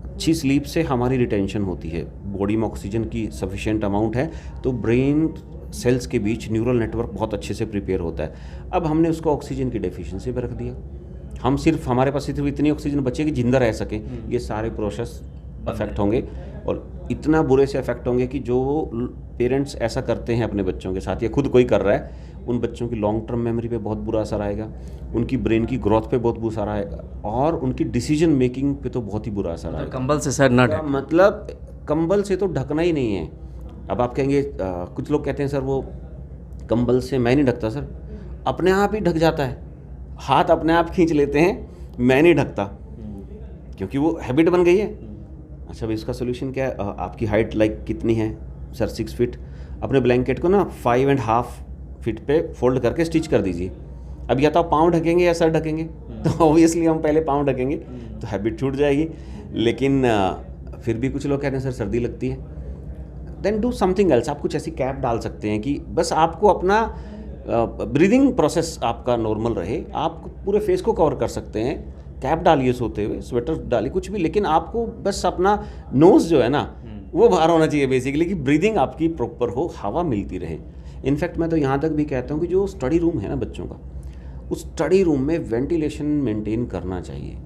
अच्छी स्लीप से हमारी रिटेंशन होती है, बॉडी में ऑक्सीजन की सफिशिएंट अमाउंट है, तो ब्रेन सेल्स के बीच न्यूरल नेटवर्क बहुत अच्छे से प्रिपेयर होता है। अब हमने उसको ऑक्सीजन की डेफिशिएंसी पर रख दिया, हम सिर्फ हमारे पास सिर्फ इतनी ऑक्सीजन बचे कि जिंदा रह सके, ये सारे प्रोसेस अफेक्ट होंगे, और इतना बुरे से अफेक्ट होंगे कि जो पेरेंट्स ऐसा करते हैं अपने बच्चों के साथ या खुद कोई कर रहा है, उन बच्चों की लॉन्ग टर्म मेमोरी पे बहुत बुरा असर आएगा, उनकी ब्रेन की ग्रोथ पे बहुत बुरा आएगा, और उनकी डिसीजन मेकिंग पे तो बहुत ही बुरा असर आएगा। कंबल से सर न ढक, मतलब कंबल से तो ढकना ही नहीं है। अब आप कहेंगे कुछ लोग कहते हैं सर वो कंबल से मैं नहीं ढकता, सर अपने आप ही ढक जाता है, हाथ अपने आप खींच लेते हैं, मैं नहीं ढकता, क्योंकि वो हैबिट बन गई है। अच्छा भाई, इसका सोल्यूशन क्या है? आपकी हाइट लाइक कितनी है सर? 6 फीट। अपने ब्लैंकेट को ना 5.5 फीट पे फोल्ड करके स्टिच कर दीजिए। अब या तो आप पाँव ढकेंगे या सर ढकेंगे, तो ऑब्वियसली हम पहले पाँव ढकेंगे, तो हैबिट छूट जाएगी। लेकिन फिर भी कुछ लोग कहते हैं सर सर्दी लगती है, देन डू समथिंग एल्स। आप कुछ ऐसी कैप डाल सकते हैं कि बस आपको अपना ब्रीदिंग प्रोसेस आपका नॉर्मल रहे। आप पूरे फेस को कवर कर सकते हैं, कैप डालिए सोते हुए, स्वेटर डालिए, कुछ भी, लेकिन आपको बस अपना नोज़ जो है ना वो बाहर होना चाहिए बेसिकली, कि ब्रीदिंग आपकी प्रॉपर हो, हवा मिलती रहे। इनफैक्ट मैं तो यहाँ तक भी कहता हूँ कि जो स्टडी रूम है ना बच्चों का, उस स्टडी रूम में वेंटिलेशन मेंटेन करना चाहिए।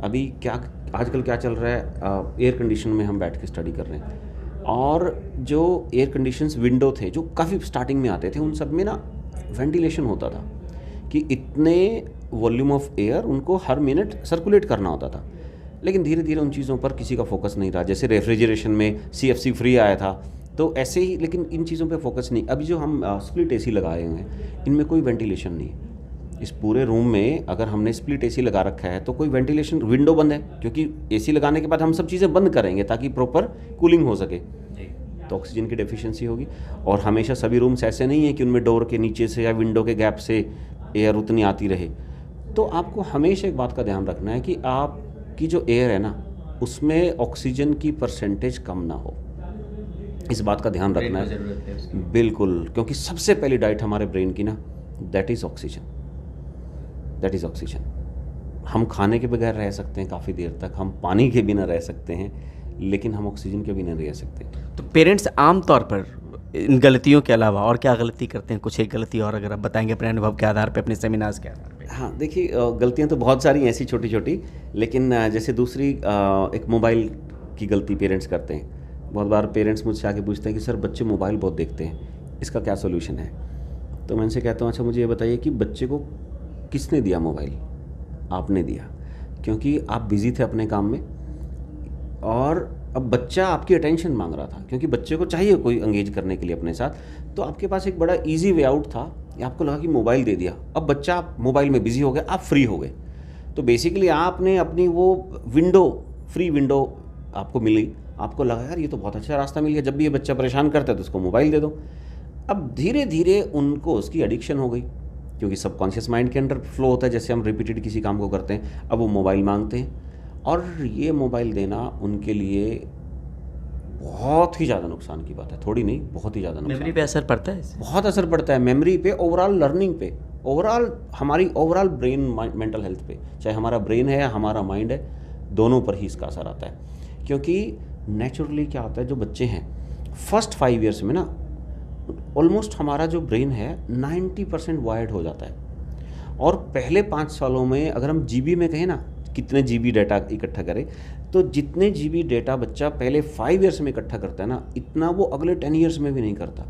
अभी क्या आजकल क्या चल रहा है, एयर कंडीशन में हम बैठ के स्टडी कर रहे हैं, और जो एयर कंडीशंस विंडो थे जो काफ़ी स्टार्टिंग में आते थे, उन सब में ना वेंटिलेशन होता था कि इतने वॉल्यूम ऑफ एयर उनको हर मिनट सर्कुलेट करना होता था। लेकिन धीरे धीरे उन चीज़ों पर किसी का फोकस नहीं रहा। जैसे रेफ्रिजरेशन में CFC फ्री आया था, तो ऐसे ही, लेकिन इन चीज़ों पे फोकस नहीं। अभी जो हम स्प्लिट AC लगाए हुए हैं, इनमें कोई वेंटिलेशन नहीं है। इस पूरे रूम में अगर हमने स्प्लिट AC लगा रखा है तो कोई वेंटिलेशन, विंडो बंद है, क्योंकि AC लगाने के बाद हम सब चीज़ें बंद करेंगे ताकि प्रॉपर कूलिंग हो सके, तो ऑक्सीजन की डेफिशिएंसी होगी। और हमेशा सभी रूम्स ऐसे नहीं है कि उनमें डोर के नीचे से या विंडो के गैप से एयर उतनी आती रहे। तो आपको हमेशा एक बात का ध्यान रखना है कि आपकी जो एयर है ना, उसमें ऑक्सीजन की परसेंटेज कम ना हो, इस बात का ध्यान रखना है। बिल्कुल, क्योंकि सबसे पहली डाइट हमारे ब्रेन की ना, दैट इज़ ऑक्सीजन। हम खाने के बगैर रह सकते हैं काफ़ी देर तक, हम पानी के बिना रह सकते हैं, लेकिन हम ऑक्सीजन के बिना रह सकते। तो पेरेंट्स आम तौर पर इन गलतियों के अलावा और क्या गलती करते हैं? कुछ एक गलती और अगर आप बताएंगे अपने अनुभव के आधार पे, अपने सेमिनार्स के आधार पे। हाँ, देखिए, गलतियाँ तो बहुत सारी ऐसी छोटी छोटी, लेकिन जैसे दूसरी एक मोबाइल की गलती पेरेंट्स करते हैं। बहुत बार पेरेंट्स मुझसे आके पूछते हैं कि सर बच्चे मोबाइल बहुत देखते हैं, इसका क्या सोल्यूशन है? तो मैं उनसे कहता हूँ, अच्छा मुझे ये बताइए कि बच्चे को किसने दिया मोबाइल? आपने दिया, क्योंकि आप बिज़ी थे अपने काम में, और अब बच्चा आपकी अटेंशन मांग रहा था, क्योंकि बच्चे को चाहिए कोई एंगेज करने के लिए अपने साथ। तो आपके पास एक बड़ा इजी वे आउट था, आपको लगा कि मोबाइल दे दिया, अब बच्चा मोबाइल में बिजी हो गया, आप फ्री हो गए। तो बेसिकली आपने अपनी वो फ्री विंडो आपको मिली, आपको लगा यार ये तो बहुत अच्छा रास्ता मिल गया, जब भी ये बच्चा परेशान करता है तो उसको मोबाइल दे दो। अब धीरे धीरे उनको उसकी एडिक्शन हो गई, क्योंकि सबकॉन्शियस माइंड के अंडर फ्लो होता है, जैसे हम रिपीटेड किसी काम को करते हैं, अब वो मोबाइल मांगते हैं। और ये मोबाइल देना उनके लिए बहुत ही ज़्यादा नुकसान की बात है, थोड़ी नहीं, बहुत ही ज़्यादा नुकसान। मेमोरी पे असर पड़ता है इससे? बहुत असर पड़ता है मेमोरी पे, ओवरऑल लर्निंग पे, हमारी ओवरऑल ब्रेन मेंटल हेल्थ पे, चाहे हमारा ब्रेन है या हमारा माइंड है, दोनों पर ही इसका असर आता है। क्योंकि नेचुरली क्या होता है, जो बच्चे हैं फर्स्ट 5 ईयर्स में ना, ऑलमोस्ट हमारा जो ब्रेन है 90% वायर्ड हो जाता है। और पहले 5 सालों में अगर हम GB में कहें ना, कितने GB डाटा इकट्ठा करें, तो जितने GB डाटा बच्चा पहले 5 ईयर्स में इकट्ठा करता है ना, इतना वो अगले 10 ईयर्स में भी नहीं करता।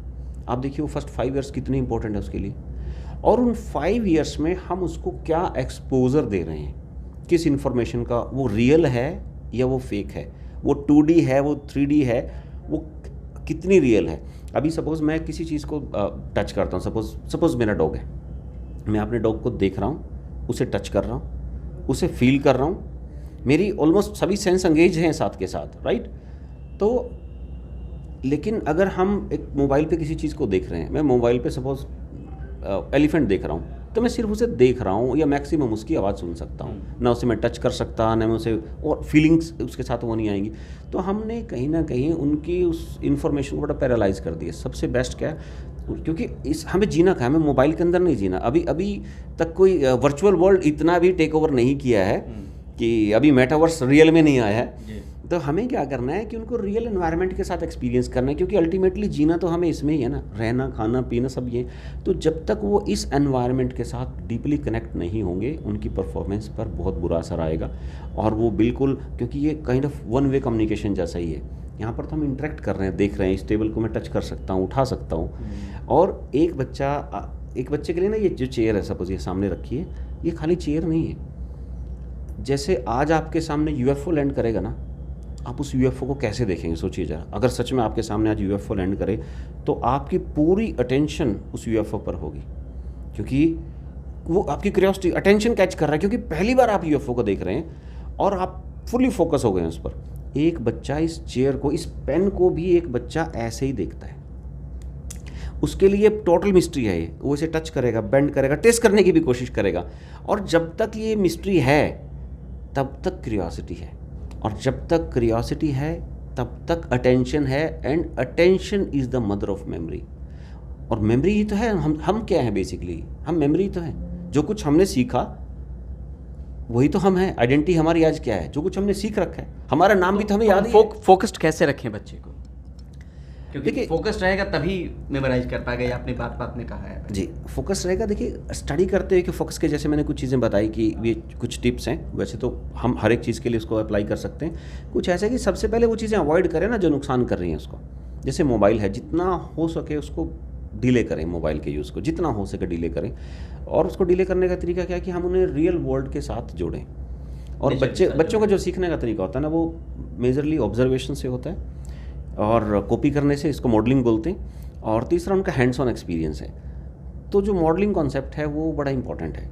आप देखिए वो फर्स्ट 5 ईयर्स कितने इंपॉर्टेंट है उसके लिए, और उन 5 ईयर्स में हम उसको क्या एक्सपोजर दे रहे हैं, किस इन्फॉर्मेशन का, वो रियल है या वो फेक है, वो 2D है, वो 3D है, वो कितनी रियल है। अभी सपोज़ मैं किसी चीज़ को टच करता हूँ, सपोज़ मेरा डॉग है, मैं अपने डॉग को देख रहा हूँ, उसे टच कर रहा हूँ, उसे फील कर रहा हूँ, मेरी ऑलमोस्ट सभी सेंस एंगेज हैं साथ के साथ, राइट? तो लेकिन अगर हम एक मोबाइल पे किसी चीज़ को देख रहे हैं, मैं मोबाइल पे सपोज़ एलिफेंट देख रहा हूँ, तो मैं सिर्फ उसे देख रहा हूँ, या मैक्सिमम उसकी आवाज़ सुन सकता हूँ, ना उसे मैं टच कर सकता, ना मैं उसे, और फीलिंग्स उसके साथ वो नहीं आएंगी। तो हमने कहीं ना कहीं उनकी उस इन्फॉर्मेशन को बड़ा पैरालाइज कर दिया। सबसे बेस्ट क्या है, क्योंकि हमें जीना क्या है, हमें मोबाइल के अंदर नहीं जीना। अभी तक कोई वर्चुअल वर्ल्ड इतना भी टेक ओवर नहीं किया है कि अभी मेटावर्स रियल में नहीं आया है। तो हमें क्या करना है कि उनको रियल एनवायरनमेंट के साथ एक्सपीरियंस करना है, क्योंकि अल्टीमेटली जीना तो हमें इसमें ही है ना, रहना, खाना, पीना सब ये। तो जब तक वो इस एनवायरनमेंट के साथ डीपली कनेक्ट नहीं होंगे, उनकी परफॉर्मेंस पर बहुत बुरा असर आएगा। और वो बिल्कुल, क्योंकि ये kind of one way communication जैसा ही है, यहाँ पर तो हम इंटरेक्ट कर रहे हैं, देख रहे हैं, इस टेबल को मैं टच कर सकता हूँ, उठा सकता हूँ। और एक बच्चे के लिए ना, ये जो चेयर है सपोज ये सामने रखी है, ये खाली चेयर नहीं है। जैसे आज आपके सामने UFO लैंड करेगा ना, आप उस UFO को कैसे देखेंगे, सोचिए जरा। अगर सच में आपके सामने आज UFO लैंड करे, तो आपकी पूरी अटेंशन उस UFO पर होगी, क्योंकि वो आपकी क्यूरियोसिटी, अटेंशन कैच कर रहा है, क्योंकि पहली बार आप UFO को देख रहे हैं और आप फुली फोकस हो गए हैं उस पर। एक बच्चा इस चेयर को, इस पेन को भी एक बच्चा ऐसे ही देखता है, उसके लिए टोटल मिस्ट्री है ये। वो इसे टच करेगा, बेंड करेगा, टेस्ट करने की भी कोशिश करेगा। और जब तक ये मिस्ट्री है तब तक क्यूरियोसिटी है, और जब तक क्यूरियोसिटी है तब तक अटेंशन है, and attention is the mother of memory. और मेमोरी ही तो है, हम क्या हैं बेसिकली, हम मेमोरी तो हैं। जो कुछ हमने सीखा वही तो हम हैं। आइडेंटिटी हमारी आज क्या है, जो कुछ हमने सीख रखा है। हमारा नाम भी तो हमें याद ही है। फोकस्ड कैसे रखें बच्चे को? क्योंकि देखिए फोकस रहेगा तभी मेमोराइज कर पाएगा, ये आपने बात में कहा है। जी, फोकस रहेगा। देखिए स्टडी करते हुए कि फोकस के जैसे मैंने कुछ चीज़ें बताई कि ये कुछ टिप्स हैं, वैसे तो हम हर एक चीज़ के लिए उसको अप्लाई कर सकते हैं। कुछ ऐसा कि सबसे पहले वो चीज़ें अवॉइड करें ना जो नुकसान कर रही हैं उसको। जैसे मोबाइल है, जितना हो सके उसको डिले करें, मोबाइल के यूज़ को जितना हो सके डिले करें। और उसको डिले करने का तरीका क्या है कि हम उन्हें रियल वर्ल्ड के साथ जोड़ें। और बच्चों का जो सीखने का तरीका होता है ना, वो मेजरली ऑब्जर्वेशन से होता है और कॉपी करने से, इसको मॉडलिंग बोलते हैं। और तीसरा उनका हैंड्स ऑन एक्सपीरियंस है। तो जो मॉडलिंग कॉन्सेप्ट है वो बड़ा इंपॉर्टेंट है।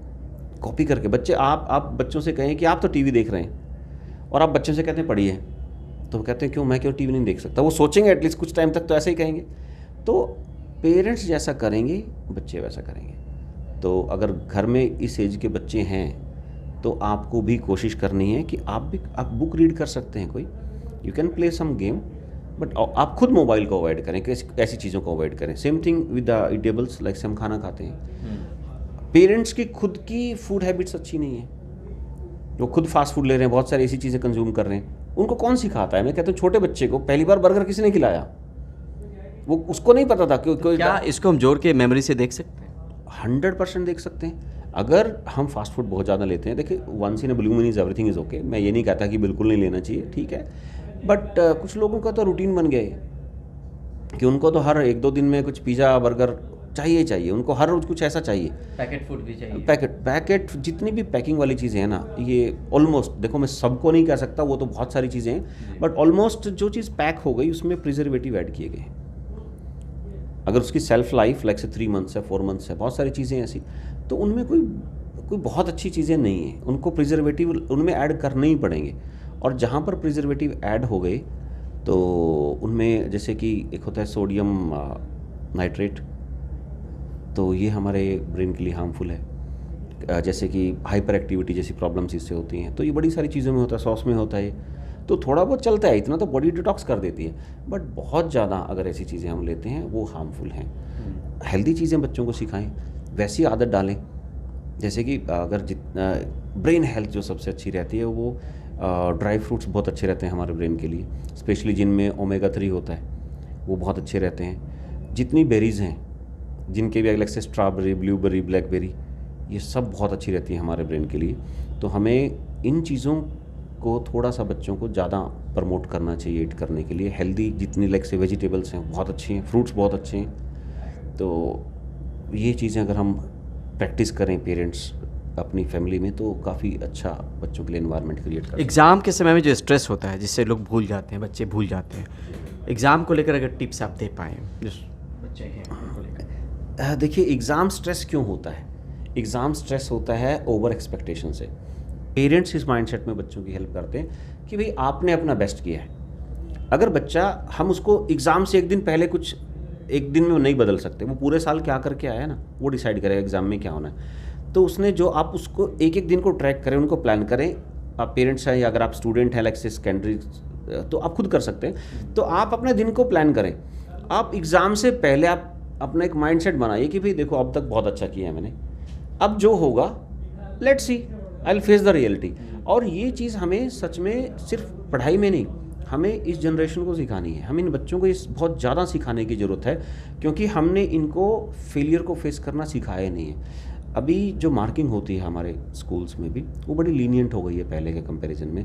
कॉपी करके बच्चे, आप बच्चों से कहें कि आप तो टीवी देख रहे हैं और आप बच्चों से कहते हैं पढ़िए, तो वो कहते हैं मैं क्यों टीवी नहीं देख सकता। वो सोचेंगे एटलीस्ट कुछ टाइम तक, तो ऐसे ही कहेंगे। तो पेरेंट्स जैसा करेंगे बच्चे वैसा करेंगे। तो अगर घर में इस एज के बच्चे हैं तो आपको भी कोशिश करनी है कि आप बुक रीड कर सकते हैं, कोई you can play some game, but आप खुद मोबाइल को अवॉइड करें, ऐसी चीज़ों को अवॉइड करें। Same thing with the eatables, like हम खाना खाते हैं, पेरेंट्स की खुद की फूड हैबिट्स अच्छी नहीं है। वो खुद फास्ट फूड ले रहे हैं, बहुत सारी ऐसी चीज़ें कंज्यूम कर रहे हैं, उनको कौन सिखाता है। मैं कहता हूँ छोटे बच्चे को पहली बार बर्गर किसी ने खिलाया, वो उसको नहीं पता था कि क्या इसको हम जोड़ के मेमोरी से देख सकते हैं? 100% देख सकते हैं। अगर हम फास्ट फूड बहुत ज़्यादा लेते हैं, देखिए once in a blue moon is everything is okay, मैं ये नहीं कहता कि बिल्कुल नहीं लेना चाहिए, ठीक है, बट कुछ लोगों का तो रूटीन बन गया है कि उनको तो हर 1-2 दिन में कुछ पिज़्ज़ा बर्गर चाहिए, उनको हर रोज़ कुछ ऐसा चाहिए। पैकेट फूड भी चाहिए। पैकेट जितनी भी पैकिंग वाली चीज़ें हैं ना, ये ऑलमोस्ट, देखो मैं सबको नहीं कह सकता, वो तो बहुत सारी चीज़ें हैं, बट ऑलमोस्ट जो चीज़ पैक हो गई उसमें प्रिजर्वेटिव ऐड किए गए हैं। अगर उसकी सेल्फ लाइफ लाइक से 3 मंथ्स है, 4 मंथ्स है, बहुत सारी चीज़ें ऐसी, तो उनमें कोई बहुत अच्छी चीज़ें नहीं हैं, उनको प्रिजर्वेटिव उनमें ऐड करने ही पड़ेंगे। और जहाँ पर प्रिजर्वेटिव ऐड हो गए तो उनमें जैसे कि एक होता है सोडियम नाइट्रेट, तो ये हमारे ब्रेन के लिए हार्मफुल है। जैसे कि हाइपर एक्टिविटी जैसी प्रॉब्लम्स इससे होती हैं, तो ये बड़ी सारी चीज़ों में होता है, सॉस में होता है। तो थोड़ा बहुत चलता है, इतना तो बॉडी डिटॉक्स कर देती है, बट बहुत ज़्यादा अगर ऐसी चीज़ें हम लेते हैं वो हार्मफुल हैं। हेल्दी चीज़ें बच्चों को सिखाएं, वैसी आदत डालें। जैसे कि अगर ब्रेन हेल्थ जो सबसे अच्छी रहती है वो ड्राई फ्रूट्स बहुत अच्छे रहते हैं हमारे ब्रेन के लिए, स्पेशली जिनमें ओमेगा 3 होता है, वो बहुत अच्छे रहते हैं। जितनी बेरीज़ हैं, जिनके भी अलग से स्ट्रॉबेरी, ब्लूबेरी, ब्लैकबेरी, ये सब बहुत अच्छी रहती है हमारे ब्रेन के लिए। तो हमें इन चीज़ों को थोड़ा सा बच्चों को ज़्यादा प्रमोट करना चाहिए ईट करने के लिए। हेल्दी जितनी लाइक से वेजिटेबल्स हैं बहुत अच्छी हैं, फ्रूट्स बहुत अच्छे हैं। तो ये चीज़ें अगर हम प्रैक्टिस करें पेरेंट्स अपनी फैमिली में, तो काफ़ी अच्छा बच्चों के लिए एनवायरनमेंट क्रिएट कर। एग्ज़ाम के समय में जो स्ट्रेस होता है जिससे लोग भूल जाते हैं, बच्चे भूल जाते हैं, एग्ज़ाम को लेकर अगर टिप्स आप दे पाएँ जिस बच्चे हैं। देखिए एग्ज़ाम स्ट्रेस क्यों होता है? एग्ज़ाम स्ट्रेस होता है ओवर एक्सपेक्टेशन से। पेरेंट्स इस माइंडसेट में बच्चों की हेल्प करते हैं कि भाई आपने अपना बेस्ट किया है। अगर बच्चा, हम उसको एग्ज़ाम से एक दिन पहले कुछ एक दिन में वो नहीं बदल सकते, वो पूरे साल क्या करके आया ना वो डिसाइड करेगा एग्ज़ाम में क्या होना है। तो उसने जो आप उसको एक एक दिन को ट्रैक करें, उनको प्लान करें। आप पेरेंट्स हैं या अगर आप स्टूडेंट हैं लाइक से सेकेंडरी, तो आप खुद कर सकते हैं। तो आप अपने दिन को प्लान करें। आप एग्ज़ाम से पहले आप अपना एक माइंडसेट बनाइए कि भाई देखो अब तक बहुत अच्छा किया है मैंने, अब जो होगा let's see, I will face the reality. और ये चीज़ हमें सच में सिर्फ पढ़ाई में नहीं, हमें इस जनरेशन को सिखानी है। हमें इन बच्चों को इस बहुत ज़्यादा सिखाने की ज़रूरत है, क्योंकि हमने इनको फेलियर को फेस करना सिखाया नहीं है। अभी जो मार्किंग होती है हमारे स्कूल्स में भी, वो बड़ी लीनियंट हो गई है पहले के कंपैरिजन में।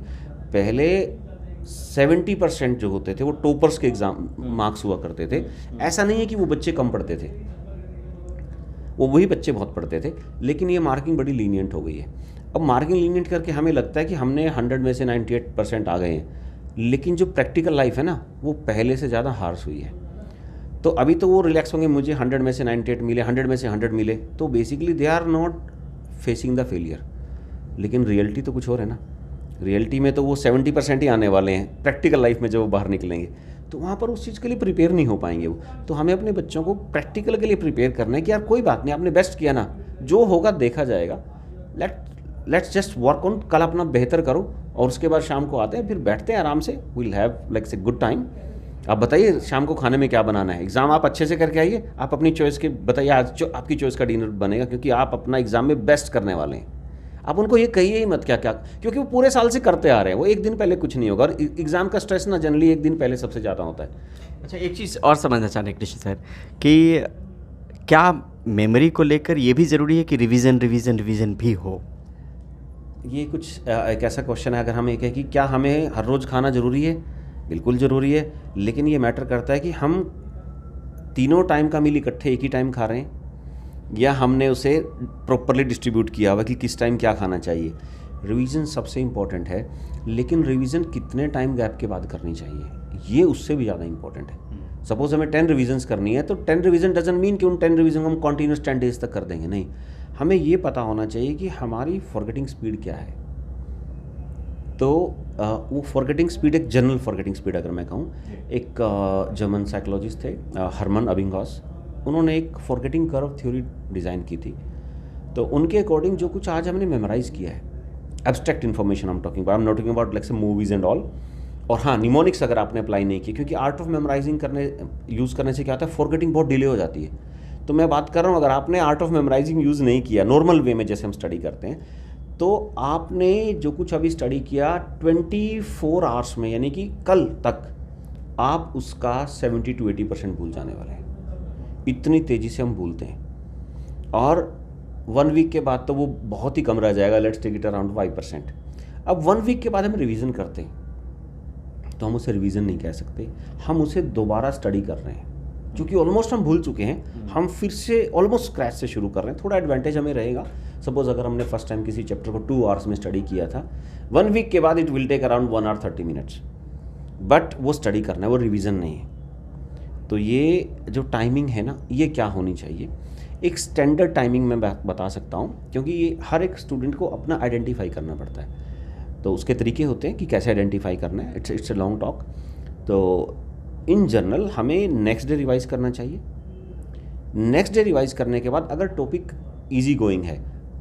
पहले 70% जो होते थे वो टॉपर्स के एग्ज़ाम मार्क्स हुआ करते थे। ऐसा नहीं है कि वो बच्चे कम पढ़ते थे, वो वही बच्चे बहुत पढ़ते थे, लेकिन ये मार्किंग बड़ी लीनियंट हो गई है। अब मार्किंग लीनियंट करके हमें लगता है कि हमने 100 में से 98% आ गए हैं, लेकिन जो प्रैक्टिकल लाइफ है ना वो पहले से ज़्यादा हार्श हुई है। तो अभी तो वो रिलैक्स होंगे, मुझे 100 में से 98 मिले, 100 में से 100 मिले, तो basically they are not facing the failure. लेकिन रियलिटी तो कुछ और है ना। रियलिटी में तो वो 70% ही आने वाले हैं प्रैक्टिकल लाइफ में जब वो बाहर निकलेंगे, तो वहाँ पर उस चीज़ के लिए प्रिपेयर नहीं हो पाएंगे वो। तो हमें अपने बच्चों को प्रैक्टिकल के लिए प्रिपेयर करना है कि यार कोई बात नहीं, आपने बेस्ट किया ना, जो होगा देखा जाएगा, लेट्स जस्ट वर्क ऑन, कल अपना बेहतर करो। और उसके बाद शाम को आते हैं, फिर बैठते हैं आराम से, विल हैव लाइक से गुड टाइम। आप बताइए शाम को खाने में क्या बनाना है। एग्ज़ाम आप अच्छे से करके आइए, आप अपनी चॉइस के बताइए आज जो आपकी चॉइस का डिनर बनेगा, क्योंकि आप अपना एग्ज़ाम में बेस्ट करने वाले हैं। आप उनको ये कहिए ही मत क्या क्या, क्योंकि वो पूरे साल से करते आ रहे हैं, वो एक दिन पहले कुछ नहीं होगा। और एग्ज़ाम का स्ट्रेस ना जनरली एक दिन पहले सबसे ज़्यादा होता है। अच्छा, एक चीज़ और समझना चाह रहे हैं कृष्ण सर कि क्या मेमोरी को लेकर ये भी ज़रूरी है कि रिवीजन भी हो? ये कुछ एक ऐसा क्वेश्चन है, अगर हम ये कहें कि क्या हमें हर रोज़ खाना ज़रूरी है? बिल्कुल ज़रूरी है, लेकिन ये मैटर करता है कि हम तीनों टाइम का मील इकट्ठे एक ही टाइम खा रहे हैं, या हमने उसे प्रॉपरली डिस्ट्रीब्यूट किया हुआ कि किस टाइम क्या खाना चाहिए। रिवीजन सबसे इम्पॉर्टेंट है, लेकिन रिवीजन कितने टाइम गैप के बाद करनी चाहिए, ये उससे भी ज़्यादा इम्पॉर्टेंट है। सपोज हमें 10 रिविजन्स करनी है, तो 10 रिवीजन डजंट मीन कि उन 10 रिवीजन को हम कॉन्टीन्यूस 10 डेज तक कर देंगे, नहीं। हमें ये पता होना चाहिए कि हमारी फॉरगेटिंग स्पीड क्या है। तो वो फॉरगेटिंग स्पीड, एक जनरल फॉरगेटिंग स्पीड अगर मैं कहूँ, एक जर्मन साइकोलॉजिस्ट थे हरमन एबिंगहॉस, उन्होंने एक फॉरगेटिंग कर्व थ्योरी डिज़ाइन की थी। तो उनके अकॉर्डिंग जो कुछ आज हमने मेमोराइज़ किया है, abstract information I am not talking about like से मूवीज़ एंड ऑल, और हाँ निमोनिक्स अगर आपने अप्लाई नहीं की, क्योंकि आर्ट ऑफ मेमोराइजिंग यूज़ करने से क्या होता है, फॉरगेटिंग बहुत डिले हो जाती है। तो मैं बात कर रहा हूँ, अगर आपने आर्ट ऑफ मेमोराइजिंग यूज़ नहीं किया नॉर्मल वे में जैसे हम स्टडी करते हैं, तो आपने जो कुछ अभी स्टडी किया 24 आवर्स में, यानी कि कल तक आप उसका 70 to 80% भूल जाने वाले हैं। इतनी तेज़ी से हम भूलते हैं। और 1 वीक के बाद तो वो बहुत ही कम रह जाएगा, लेट्स टेक इट अराउंड 5%। अब 1 वीक के बाद हम रिवीजन करते हैं, तो हम उसे रिवीजन नहीं कह सकते, हम उसे दोबारा स्टडी कर रहे हैं, क्योंकि ऑलमोस्ट हम भूल चुके हैं, हम फिर से ऑलमोस्ट स्क्रैच से शुरू कर रहे हैं। थोड़ा एडवांटेज हमें रहेगा, सपोज अगर हमने फर्स्ट टाइम किसी चैप्टर को 2 आवर्स में स्टडी किया था, 1 वीक के बाद it will take around 1 hour 30 minutes, but वो स्टडी करना है, वो रिवीजन नहीं है। तो ये जो टाइमिंग है ना, ये क्या होनी चाहिए, एक स्टैंडर्ड टाइमिंग मैं बता सकता हूँ, क्योंकि ये हर एक स्टूडेंट को अपना आइडेंटिफाई करना पड़ता है। तो उसके तरीके होते हैं कि कैसे आइडेंटिफाई करना है, इट्स ए लॉन्ग टॉक। तो इन जनरल हमें नेक्स्ट डे रिवाइज़ करना चाहिए। नेक्स्ट डे रिवाइज़ करने के बाद अगर टॉपिक इजी गोइंग है,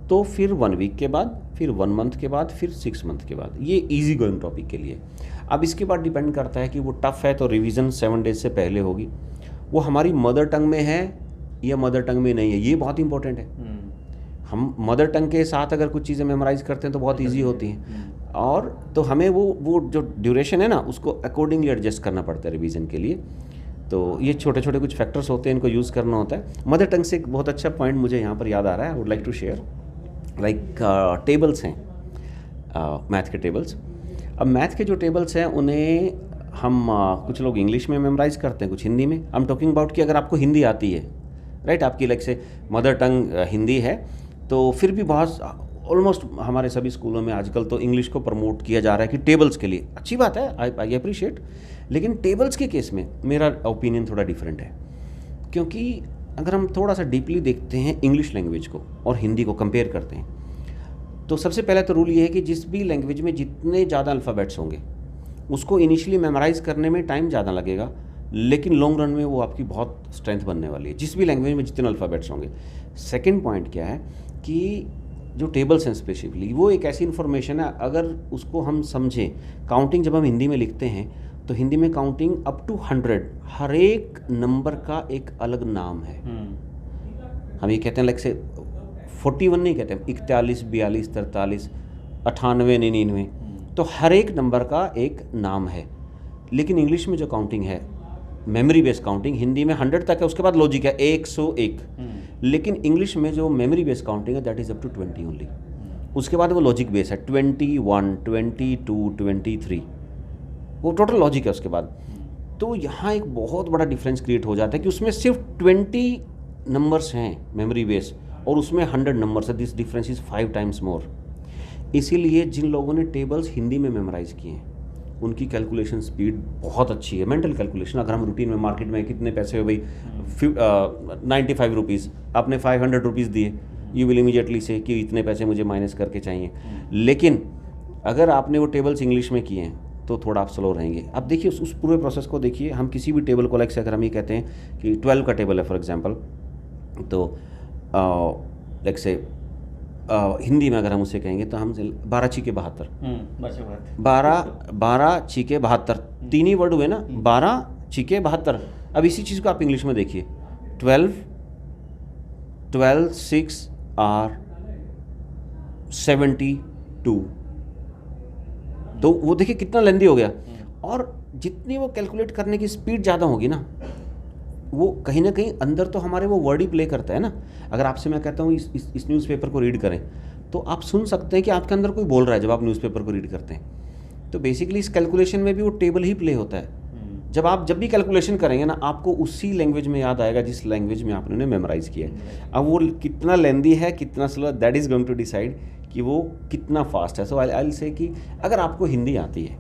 तो फिर 1 वीक के बाद, फिर 1 month के बाद, फिर 6 month के बाद, ये इजी गोइंग टॉपिक के लिए। अब इसके बाद डिपेंड करता है कि वो टफ़ है तो रिवीजन 7 days से पहले होगी, वो हमारी मदर टंग में है या मदर टंग में नहीं है, ये बहुत इंपॉर्टेंट है। हम मदर टंग के साथ अगर कुछ चीज़ें मेमोराइज़ करते हैं तो बहुत ईजी होती हैं, और तो हमें वो जो ड्यूरेशन है ना, उसको अकॉर्डिंगली एडजस्ट करना पड़ता है रिवीजन के लिए। तो ये छोटे छोटे कुछ फैक्टर्स होते हैं, इनको यूज़ करना होता है। मदर टंग से एक बहुत अच्छा पॉइंट मुझे यहाँ पर याद आ रहा है, I would like to share. Like tables हैं, मैथ के टेबल्स। अब मैथ के जो टेबल्स हैं उन्हें हम कुछ लोग इंग्लिश में मेमोराइज़ करते हैं, कुछ हिंदी में। आई एम टॉकिंग अबाउट कि अगर आपको हिंदी आती है, राइट, आपकी लाइक से मदर टंग हिंदी है, तो फिर भी बहुत ऑलमोस्ट हमारे सभी स्कूलों में आजकल तो इंग्लिश को प्रमोट किया जा रहा है कि टेबल्स के लिए। अच्छी बात है, आई अप्रिशिएट, लेकिन टेबल्स के केस में मेरा ओपिनियन थोड़ा डिफरेंट है। क्योंकि अगर हम थोड़ा सा डीपली देखते हैं इंग्लिश लैंग्वेज को और हिंदी को कंपेयर करते हैं, तो सबसे पहला तो रूल ये है कि जिस भी लैंग्वेज में जितने ज़्यादा अल्फ़ाबेट्स होंगे उसको इनिशियली मेमोराइज़ करने में टाइम ज़्यादा लगेगा, लेकिन लॉन्ग रन में वो आपकी बहुत स्ट्रेंथ बनने वाली है, जिस भी लैंग्वेज में जितने अल्फ़ाबेट्स होंगे। सेकेंड पॉइंट क्या है कि जो टेबल्स हैं स्पेसिफिकली, वो एक ऐसी इन्फॉर्मेशन है, अगर उसको हम समझें, काउंटिंग जब हम हिंदी में लिखते हैं तो हिंदी में काउंटिंग अप टू 100, हर एक नंबर का एक अलग नाम है। हम ये कहते हैं लाइक से 41 नहीं कहते, 41, 42, 43, 98, 99, तो हर एक नंबर का एक नाम है। लेकिन इंग्लिश में जो काउंटिंग है, मेमोरी बेस्ड काउंटिंग, हिंदी में 100 तक है, उसके बाद लॉजिक है 101, लेकिन इंग्लिश में जो मेमोरी बेस्ड काउंटिंग है that is up to 20 only. उसके बाद वो लॉजिक बेस है 21, 22, 23, वो टोटल लॉजिक है उसके बाद। तो यहाँ एक बहुत बड़ा डिफरेंस क्रिएट हो जाता है कि उसमें सिर्फ 20 नंबर्स हैं मेमोरी बेस, और उसमें 100 नंबर्स है। दिस डिफरेंस इज़ 5 times मोर। इसीलिए जिन लोगों ने टेबल्स हिंदी में मेमोराइज़ किए हैं उनकी कैलकुलेशन स्पीड बहुत अच्छी है। मेंटल कैलकुलेशन, अगर हम रूटीन में मार्केट में कितने पैसे हो भाई, 95 रुपीज़, आपने 500 रुपीज़ दिए, यू विल इमीडिएटली से कि इतने पैसे मुझे माइनस करके चाहिए। लेकिन अगर आपने वो टेबल्स इंग्लिश में किए हैं तो थोड़ा आप स्लो रहेंगे। अब देखिए उस पूरे प्रोसेस को देखिए। हम किसी भी टेबल को लाइक से अगर हम ये कहते हैं कि 12 का टेबल है फॉर एग्जांपल, तो लाइक से हिंदी में अगर हम उसे कहेंगे तो हम 12 छीके 72, 12 छीके 72, 3 ही वर्ड हुए ना, 12 छीके 72। अब इसी चीज़ को आप इंग्लिश में देखिए, 12, 6 are 72। तो वो देखिए कितना लेंदी हो गया। और जितनी वो कैलकुलेट करने की स्पीड ज़्यादा होगी ना, वो कहीं ना कहीं अंदर तो हमारे वो वर्ड ही प्ले करता है ना। अगर आपसे मैं कहता हूँ इस न्यूज़पेपर को रीड करें, तो आप सुन सकते हैं कि आपके अंदर कोई बोल रहा है जब आप न्यूज़पेपर को रीड करते हैं। तो बेसिकली इस कैलकुलेशन में भी वो टेबल ही प्ले होता है। जब भी कैलकुलेशन करेंगे ना, आपको उसी लैंग्वेज में याद आएगा जिस लैंग्वेज में आपने मेमोराइज किया है। अब वो कितना लेंदी है, कितना slow, that is going to decide कि वो कितना फास्ट है। सो आई विल से कि अगर आपको हिंदी आती है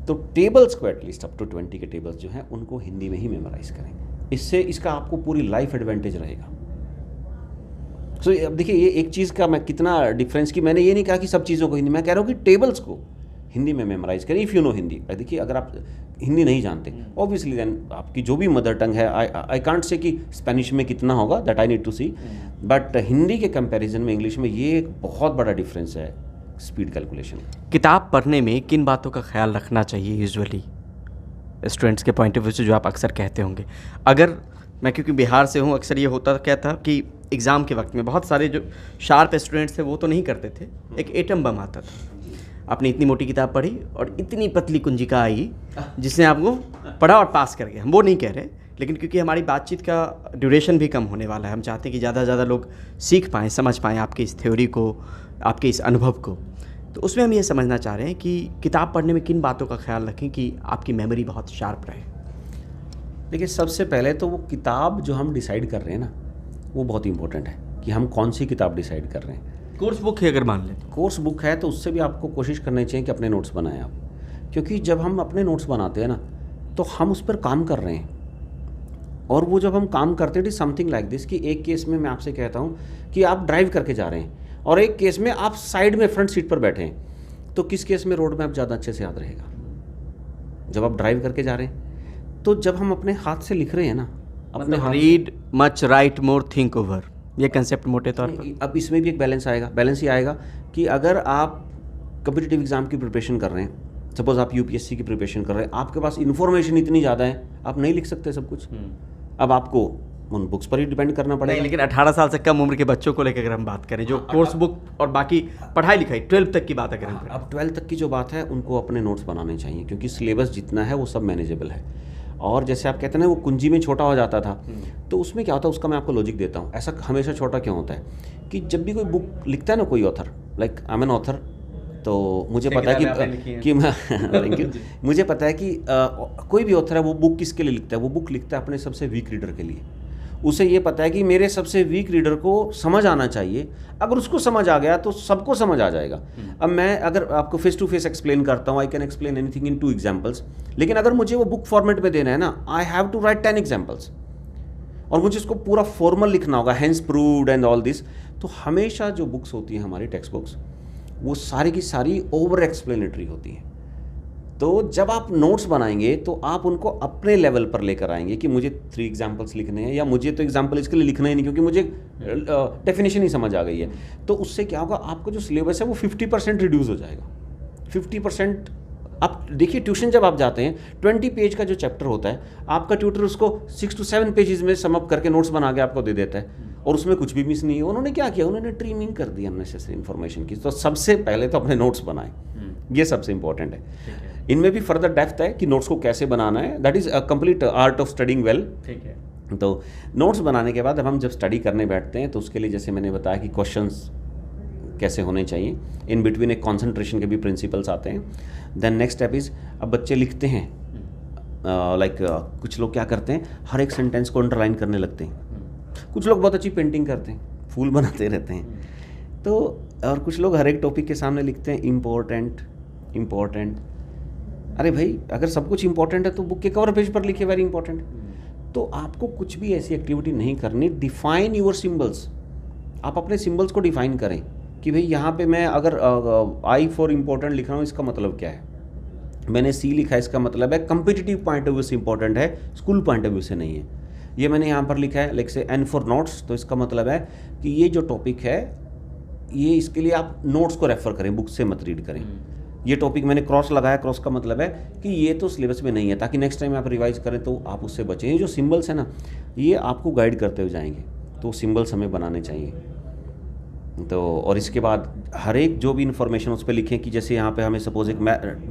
तो टेबल्स को एटलीस्ट अप टू 20 के टेबल्स जो हैं उनको हिंदी में ही मेमोराइज करें। इससे इसका आपको पूरी लाइफ एडवांटेज रहेगा। सो अब देखिए ये एक चीज़ का मैं कितना डिफरेंस, कि मैंने ये नहीं कहा कि सब चीज़ों को हिंदी, मैं कह रहा हूँ कि टेबल्स को हिंदी में मेमोराइज करें इफ़ यू नो हिंदी। देखिए अगर आप हिंदी नहीं जानते, ऑब्वियसली देन आपकी जो भी मदर टंग है, आई कांट से कि स्पेनिश में कितना होगा, that I need to see, but Hindi के कंपैरिजन में इंग्लिश में ये एक बहुत बड़ा डिफरेंस है स्पीड कैलकुलेशन। किताब पढ़ने में किन बातों का ख्याल रखना चाहिए यूजुअली स्टूडेंट्स के पॉइंट ऑफ व्यू से, जो आप अक्सर कहते होंगे? अगर मैं क्योंकि बिहार से हूँ, अक्सर ये होता क्या था कि एग्ज़ाम के वक्त में बहुत सारे जो शार्प स्टूडेंट्स थे वो तो नहीं करते थे, एक एटम बम आता था। आपने इतनी मोटी किताब पढ़ी और इतनी पतली कुंजिका आई जिसने आपको पढ़ा और पास कर गया। हम वो नहीं कह रहे, लेकिन क्योंकि हमारी बातचीत का ड्यूरेशन भी कम होने वाला है, हम चाहते हैं कि ज़्यादा से ज़्यादा लोग सीख पाएँ, समझ पाएँ आपके इस थ्योरी को, आपके इस अनुभव को। तो उसमें हम ये समझना चाह रहे हैं कि किताब पढ़ने में किन बातों का ख्याल रखें कि आपकी मेमोरी बहुत शार्प रहे। देखिए सबसे पहले तो वो किताब जो हम डिसाइड कर रहे हैं ना, वो बहुत इंपॉर्टेंट है कि हम कौन सी किताब डिसाइड कर रहे हैं। कोर्स बुक है अगर मान लें, कोर्स बुक है तो उससे भी आपको कोशिश करनी चाहिए कि अपने नोट्स बनाएं आप, क्योंकि जब हम अपने नोट्स बनाते हैं ना तो हम उस पर काम कर रहे हैं। और वो जब हम काम करते हैं, समथिंग लाइक दिस, कि एक केस में मैं आपसे कहता हूँ कि आप ड्राइव करके जा रहे हैं और एक केस में आप साइड में फ्रंट सीट पर बैठे हैं, तो किस केस में रोड मैप ज़्यादा अच्छे से याद रहेगा? जब आप ड्राइव करके जा रहे हैं। तो जब हम अपने हाथ से लिख रहे हैं ना, अपने रीड मच राइट मोर थिंक ओवर, ये कंसेप्ट मोटे तौर पर। अब इसमें भी एक बैलेंस आएगा। बैलेंस ये आएगा कि अगर आप कम्पिटिटिव एग्जाम की प्रिपरेशन कर रहे हैं, सपोज आप यूपीएससी की प्रिपरेशन कर रहे हैं, आपके पास इन्फॉर्मेशन इतनी ज़्यादा है, आप नहीं लिख सकते सब कुछ। अब आपको उन बुक्स पर ही डिपेंड करना पड़ेगा। लेकिन 18 साल से कम उम्र के बच्चों को लेकर अगर हम बात करें, जो कोर्स बुक और बाकी पढ़ाई लिखाई 12 तक की बात अगर हम करें, अब 12 तक की जो बात है, उनको अपने नोट्स बनाने चाहिए, क्योंकि सिलेबस जितना है वो सब मैनेजेबल है। और जैसे आप कहते हैं ना वो कुंजी में छोटा हो जाता था, तो उसमें क्या होता है, उसका मैं आपको लॉजिक देता हूँ। ऐसा हमेशा छोटा क्यों होता है कि जब भी कोई बुक लिखता है ना कोई author, like I am an author, तो मुझे पता है कि मैं मुझे पता है कि कोई भी ऑथर है वो बुक किसके लिए लिखता है? वो बुक लिखता है अपने सबसे वीक रीडर के लिए। उसे ये पता है कि मेरे सबसे वीक रीडर को समझ आना चाहिए, अगर उसको समझ आ गया तो सबको समझ आ जाएगा। अब मैं अगर आपको फेस टू फेस एक्सप्लेन करता हूँ, I can explain anything in 2 examples, लेकिन अगर मुझे वो बुक फॉर्मेट में देना है ना, I have to write 10 examples, और मुझे इसको पूरा फॉर्मल लिखना होगा, hence proved and all this. तो हमेशा जो बुक्स होती हैं हमारी टेक्स्ट बुक्स, वो सारी की सारी ओवर एक्सप्लेनेटरी होती हैं। तो जब आप नोट्स बनाएंगे तो आप उनको अपने लेवल पर लेकर आएंगे कि मुझे 3 एग्जाम्पल्स लिखने हैं, या मुझे तो एग्जाम्पल इसके लिए लिखना ही नहीं क्योंकि मुझे डेफिनेशन ही समझ आ गई है। तो उससे क्या होगा, आपका जो सिलेबस है वो 50% रिड्यूस हो जाएगा। 50%। आप देखिए ट्यूशन जब आप जाते हैं, 20 पेज का जो चैप्टर होता है, आपका ट्यूटर उसको 6 to 7 पेजेस में समअप करके नोट्स बना के आपको दे देता है, और उसमें कुछ भी मिस नहीं है। उन्होंने क्या किया, उन्होंने ट्रिमिंग कर दी अननेसेसरी इन्फॉर्मेशन की। तो सबसे पहले तो अपने नोट्स बनाएं, ये सबसे इंपॉर्टेंट है। इनमें भी फर्दर डेप्थ है कि नोट्स को कैसे बनाना है, that is a complete art of studying well. ठीक है। तो नोट्स बनाने के बाद अब हम जब स्टडी करने बैठते हैं तो उसके लिए जैसे मैंने बताया कि क्वेश्चंस कैसे होने चाहिए, इन बिटवीन एक कॉन्सेंट्रेशन के भी प्रिंसिपल्स आते हैं। देन नेक्स्ट स्टेप इज़, अब बच्चे लिखते हैं, लाइक कुछ लोग क्या करते हैं, हर एक सेंटेंस को अंडरलाइन करने लगते हैं। कुछ लोग बहुत अच्छी पेंटिंग करते हैं, फूल बनाते रहते हैं। तो और कुछ लोग हर एक टॉपिक के सामने लिखते हैं इम्पोर्टेंट इम्पोर्टेंट। अरे भाई, अगर सब कुछ इंपॉर्टेंट है तो बुक के कवर पेज पर लिखे वेरी इंपॉर्टेंट। तो आपको कुछ भी ऐसी एक्टिविटी नहीं करनी। डिफाइन योर सिंबल्स, आप अपने सिंबल्स को डिफाइन करें कि भाई यहाँ पे मैं अगर आई फॉर इम्पोर्टेंट लिख रहा हूँ, इसका मतलब क्या है। मैंने सी लिखा है, इसका मतलब है कंपिटिटिव पॉइंट ऑफ व्यू से इंपॉर्टेंट है, स्कूल पॉइंट ऑफ व्यू से नहीं है। ये मैंने यहाँ पर लिखा है लाइक से एन फॉर नोट्स, तो इसका मतलब है कि ये जो टॉपिक है, ये इसके लिए आप नोट्स को रेफर करें, बुक से मत रीड करें। ये टॉपिक मैंने क्रॉस लगाया, क्रॉस का मतलब है कि ये तो सिलेबस में नहीं है, ताकि नेक्स्ट टाइम आप रिवाइज करें तो आप उससे बचें। ये जो सिंबल्स है ना, ये आपको गाइड करते हुए जाएंगे, तो सिंबल्स हमें बनाने चाहिए। तो और इसके बाद हर एक जो भी इन्फॉर्मेशन उस पर लिखें कि जैसे यहाँ पे हमें सपोज एक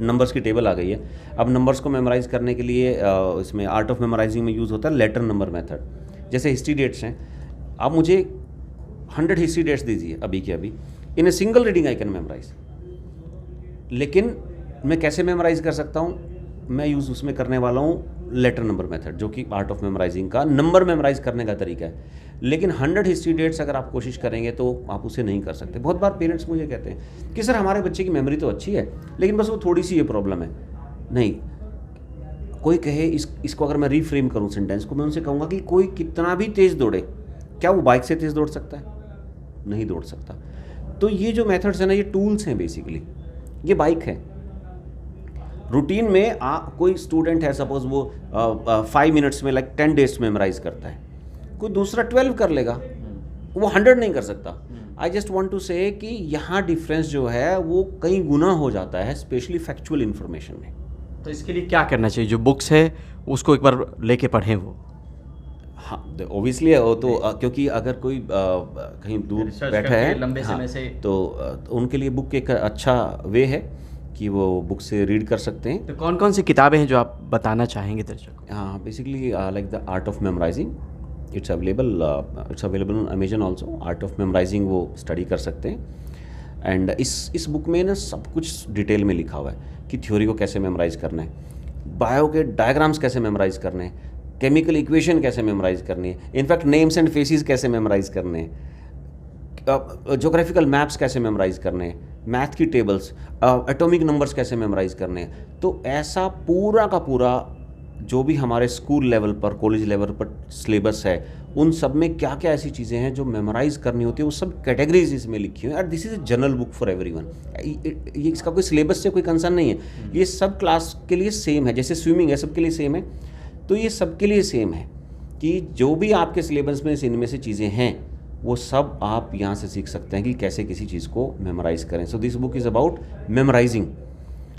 नंबर्स की टेबल आ गई है। अब नंबर्स को मेमोराइज़ करने के लिए इसमें आर्ट ऑफ मेमोराइजिंग में यूज़ होता है लेटर नंबर मेथड। जैसे हिस्ट्री डेट्स हैं, आप मुझे 100 हिस्ट्री डेट्स दीजिए अभी के अभी, in a single reading I can memorise. लेकिन मैं कैसे मेमोराइज़ कर सकता हूँ? मैं यूज़ उसमें करने वाला हूँ लेटर नंबर मेथड, जो कि आर्ट ऑफ मेमोराइजिंग का नंबर मेमोराइज करने का तरीका है। लेकिन 100 हिस्ट्री डेट्स अगर आप कोशिश करेंगे तो आप उसे नहीं कर सकते। बहुत बार पेरेंट्स मुझे कहते हैं कि सर हमारे बच्चे की मेमोरी तो अच्छी है, लेकिन बस वो थोड़ी सी ये प्रॉब्लम है। नहीं, कोई कहे इसको अगर मैं रीफ्रेम करूँ सेंटेंस को, मैं उनसे कहूँगा कि कोई कितना भी तेज़ दौड़े, क्या वो बाइक से तेज़ दौड़ सकता है? नहीं दौड़ सकता। तो ये जो मेथड्स हैं ना, ये टूल्स हैं बेसिकली, ये बाइक है। रूटीन में कोई स्टूडेंट है, सपोज वो 5 मिनट्स में 10 डेज मेमोराइज करता है, कोई दूसरा 12 कर लेगा, वो 100 नहीं कर सकता। आई जस्ट वॉन्ट टू से कि यहाँ डिफरेंस जो है वो कई गुना हो जाता है, स्पेशली फैक्चुअल इन्फॉर्मेशन में। तो इसके लिए क्या करना चाहिए? जो बुक्स है उसको एक बार लेके पढ़ें वो। हाँ, ओबियसली वो तो क्योंकि अगर कोई कहीं दूर बैठा है लंबे समय से, तो उनके लिए बुक एक अच्छा वे है कि वो बुक से रीड कर सकते हैं। तो कौन कौन सी किताबें हैं जो आप बताना चाहेंगे दर्शकों? हाँ, basically like the art of memorizing, it's available on Amazon also. Art of memorizing वो स्टडी कर सकते हैं। एंड इस बुक में ना सब कुछ डिटेल में लिखा हुआ है कि थ्योरी को कैसे मेमोराइज करना है, बायो के डायग्राम्स कैसे मेमोराइज करने हैं, केमिकल इक्वेशन कैसे मेमोराइज करनी है, इनफैक्ट नेम्स एंड फेसेस कैसे मेमोराइज करने हैं, ज्योग्राफिकल मैप्स कैसे मेमोराइज करने हैं, मैथ की टेबल्स, एटॉमिक नंबर्स कैसे मेमोराइज करने हैं। तो ऐसा पूरा का पूरा जो भी हमारे स्कूल लेवल पर, कॉलेज लेवल पर सिलेबस है, उन सब में क्या क्या ऐसी चीज़ें हैं जो मेमोराइज करनी होती है, वो सब कैटेगरीज इसमें लिखी हुई है। और this is a general book for everyone. ये इसका कोई सिलेबस से कोई कंसर्न नहीं है, ये सब क्लास के लिए सेम है। जैसे स्विमिंग है, सबके लिए सेम है, तो ये सबके लिए सेम है कि जो भी आपके सिलेबस में इनमें से चीज़ें हैं वो सब आप यहाँ से सीख सकते हैं कि कैसे किसी चीज़ को मेमोराइज करें। So this book is about memorising.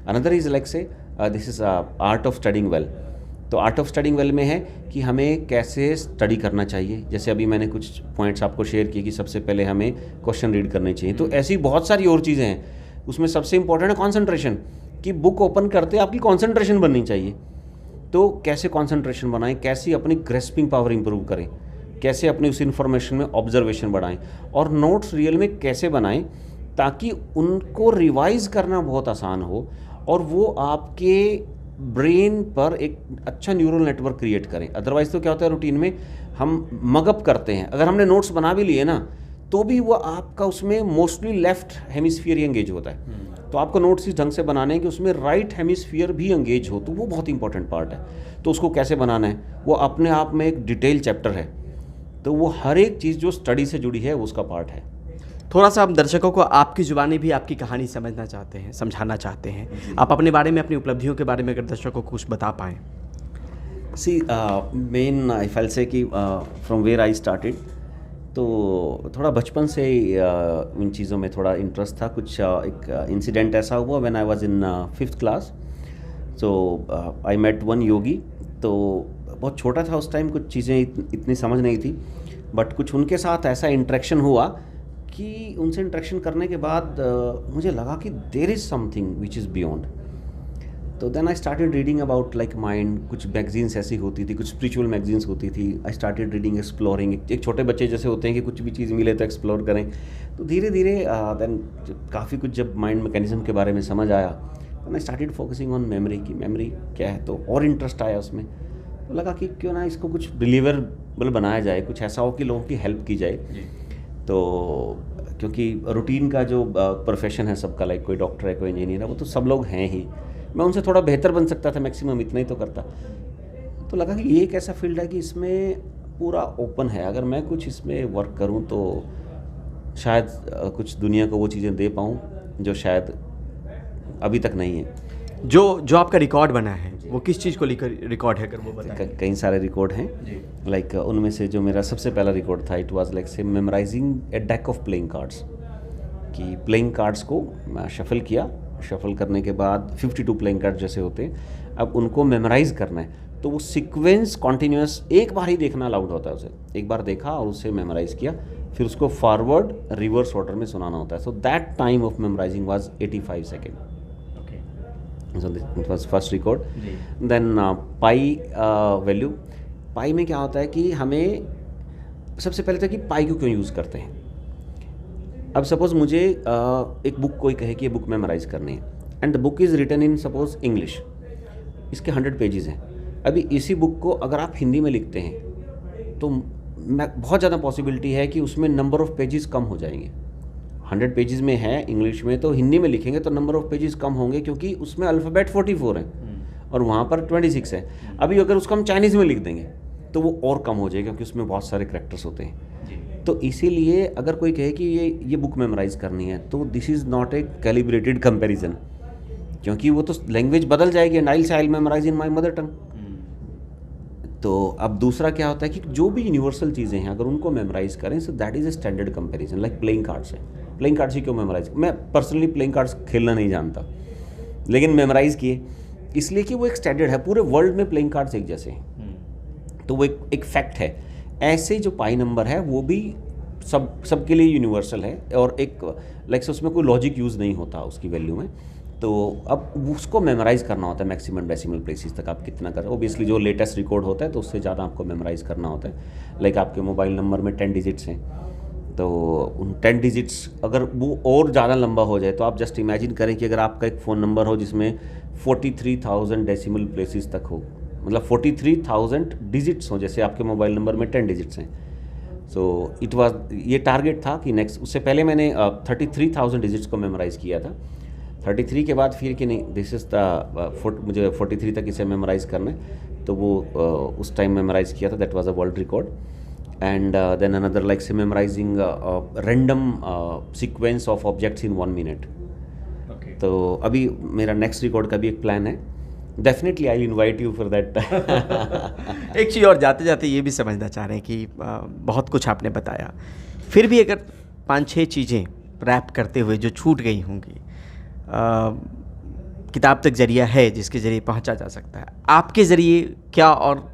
Another is like से this is art of studying well. तो आर्ट ऑफ स्टडिंग वेल में है कि हमें कैसे स्टडी करना चाहिए। जैसे अभी मैंने कुछ पॉइंट्स आपको शेयर किए कि सबसे पहले हमें क्वेश्चन रीड करने चाहिए। तो ऐसी बहुत सारी और चीज़ें हैं। उसमें सबसे इंपॉर्टेंट है कॉन्सेंट्रेशन, कि बुक ओपन करते आपकी कॉन्सेंट्रेशन बननी चाहिए। तो कैसे कॉन्सेंट्रेशन बनाएं, कैसे अपनी ग्रेस्पिंग पावर इंप्रूव करें, कैसे अपनी उस इन्फॉर्मेशन में ऑब्जर्वेशन बढ़ाएं, और नोट्स रियल में कैसे बनाएं ताकि उनको रिवाइज करना बहुत आसान हो और वो आपके ब्रेन पर एक अच्छा न्यूरल नेटवर्क क्रिएट करें। अदरवाइज तो क्या होता है, रूटीन में हम मगअप करते हैं। अगर हमने नोट्स बना भी लिए ना, तो भी वो आपका उसमें मोस्टली लेफ्ट हेमिस्फीयर ही एंगेज होता है। तो आपको नोट्स इस ढंग से बनाने हैं कि उसमें राइट हेमिस्फीयर भी एंगेज हो, तो वो बहुत इंपॉर्टेंट पार्ट है। तो उसको कैसे बनाना है, वो अपने आप में एक डिटेल चैप्टर है। तो वो हर एक चीज़ जो स्टडी से जुड़ी है वो उसका पार्ट है। थोड़ा सा हम दर्शकों को आपकी ज़ुबानी भी आपकी कहानी समझना चाहते हैं, समझाना चाहते हैं। आप अपने बारे में, अपनी उपलब्धियों के बारे में अगर दर्शकों को कुछ बता पाएँ। सी मेन आई फेल से कि फ्रॉम वेयर आई स्टार्टेड, तो थोड़ा बचपन से इन चीज़ों में थोड़ा इंटरेस्ट था। कुछ एक इंसिडेंट ऐसा हुआ when I was in 5th class. So I met one yogi. तो बहुत छोटा था उस टाइम, कुछ चीज़ें इतनी समझ नहीं थी, बट कुछ उनके साथ ऐसा इंटरेक्शन हुआ कि उनसे इंटरेक्शन करने के बाद मुझे लगा कि there is something which is beyond. तो then I started reading about like mind. कुछ मैगजीन्स ऐसी होती थी, कुछ स्पिरिचुअल मैगजीन्स होती थी। I started reading, exploring. एक छोटे बच्चे जैसे होते हैं कि कुछ भी चीज़ मिले तो एक्सप्लोर करें। तो धीरे धीरे देन काफ़ी कुछ जब माइंड मैकेनिज्म के बारे में समझ आया, तो I started focusing on memory की मेमोरी क्या है। तो और इंटरेस्ट आया उसमें, तो लगा कि क्यों ना इसको कुछ डिलीवरेबल बनाया जाए, कुछ ऐसा हो कि लोगों की हेल्प की जाए। तो क्योंकि रूटीन का जो प्रोफेशन है सबका, लाइक कोई डॉक्टर है, कोई इंजीनियर है, वो तो सब लोग हैं ही। मैं उनसे थोड़ा बेहतर बन सकता था, मैक्सिमम इतना ही तो करता। तो लगा कि ये एक ऐसा फील्ड है कि इसमें पूरा ओपन है। अगर मैं कुछ इसमें वर्क करूं तो शायद कुछ दुनिया को वो चीज़ें दे पाऊं जो शायद अभी तक नहीं है। जो आपका रिकॉर्ड बना है वो किस चीज़ को लेकर रिकॉर्ड है, अगर वो बताएं? कई सारे रिकॉर्ड हैं। लाइक उनमें से जो मेरा सबसे पहला रिकॉर्ड था, इट वाज लाइक से memorizing a deck of playing cards. कि प्लेइंग कार्ड्स को मैं शफल किया, शफल करने के बाद 52 प्लेइंग कार्ड जैसे होते हैं, अब उनको मेमोराइज करना है। तो वो सीक्वेंस कॉन्टीन्यूस एक बार ही देखना अलाउड होता है। उसे एक बार देखा और उसे मेमोराइज़ किया, फिर उसको फॉरवर्ड रिवर्स ऑर्डर में सुनाना होता है. So that time of memorising was 85 second. So this was first record. Then pi value. Pi में क्या होता है कि हमें सबसे पहले तो कि पाई को क्यों यूज़ करते हैं. अब सपोज़ मुझे एक बुक कोई कहे कि ये बुक मेमोराइज करनी है and the book is written in suppose English. इसके 100 पेजेस हैं. अभी इसी बुक को अगर आप हिंदी में लिखते हैं तो बहुत ज़्यादा पॉसिबिलिटी है कि उसमें नंबर ऑफ़ पेजेस कम हो जाएंगे. 100 पेजेस में है इंग्लिश में, तो हिंदी में लिखेंगे तो नंबर ऑफ़ पेजेस कम होंगे क्योंकि उसमें अल्फ़ाबेट 44 हैं और वहाँ पर 26 है. अभी अगर उसको हम चाइनीज़ में लिख देंगे तो वो और कम हो जाएगा क्योंकि उसमें बहुत सारे करैक्टर्स होते हैं. तो इसीलिए अगर कोई कहे कि ये बुक मेमोराइज़ करनी है तो this is not a calibrated comparison, क्योंकि वो तो लैंग्वेज बदल जाएगी. And I will memorize in my mother tongue. तो अब दूसरा क्या होता है कि जो भी यूनिवर्सल चीज़ें हैं अगर उनको मेमोराइज़ करें so that is a standard comparison. Like playing cards है. प्लेइंग कार्ड्स ही क्यों मेमोराइज. मैं पर्सनली प्लेइंग कार्ड्स खेलना नहीं जानता, लेकिन मेमोराइज़ किए इसलिए कि वो एक स्टैंडर्ड है. पूरे वर्ल्ड में प्लेइंग कार्ड्स एक जैसे हैं, तो वो एक फैक्ट है. ऐसे जो पाई नंबर है वो भी सबके लिए यूनिवर्सल है और एक लाइक उसमें कोई लॉजिक यूज़ नहीं होता उसकी वैल्यू में. तो अब उसको मेमोराइज़ करना होता है मैक्सिमम डेसिमल प्लेसेस तक आप कितना कर. ओबियसली जो लेटेस्ट रिकॉर्ड होता है तो उससे ज़्यादा आपको मेमोराइज़ करना होता है. लाइक आपके मोबाइल नंबर में 10 डिजिट्स हैं, तो उन 10 डिजिट्स अगर वो और ज़्यादा लंबा हो जाए तो आप जस्ट इमेजिन करें कि अगर आपका एक फ़ोन नंबर हो जिसमें 43,000 डेसिमल प्लेसेस तक हो, मतलब 43,000 डिजिट्स हों, जैसे आपके मोबाइल नंबर में 10 डिजिट्स हैं. सो इट वाज ये टारगेट था कि नेक्स्ट, उससे पहले मैंने 33,000 डिजिट्स को मेमोराइज़ किया था. 33 के बाद फिर कि नहीं दिस इज़ द मुझे 43 तक इसे मेमोराइज़ करना है, तो वो उस टाइम मेमोराइज़ किया था. That was a world record. And then another like से memorising random sequence of objects in 1 minute. तो अभी मेरा नेक्स्ट रिकॉर्ड का भी एक प्लान है. Definitely I invite you for that. एक चीज़ और जाते जाते ये भी समझना चाह रहे हैं कि बहुत कुछ आपने बताया, फिर भी अगर 5-6 चीज़ें रैप करते हुए जो छूट गई होंगी, किताब तक जरिया है जिसके ज़रिए पहुंचा जा सकता है, आपके ज़रिए क्या और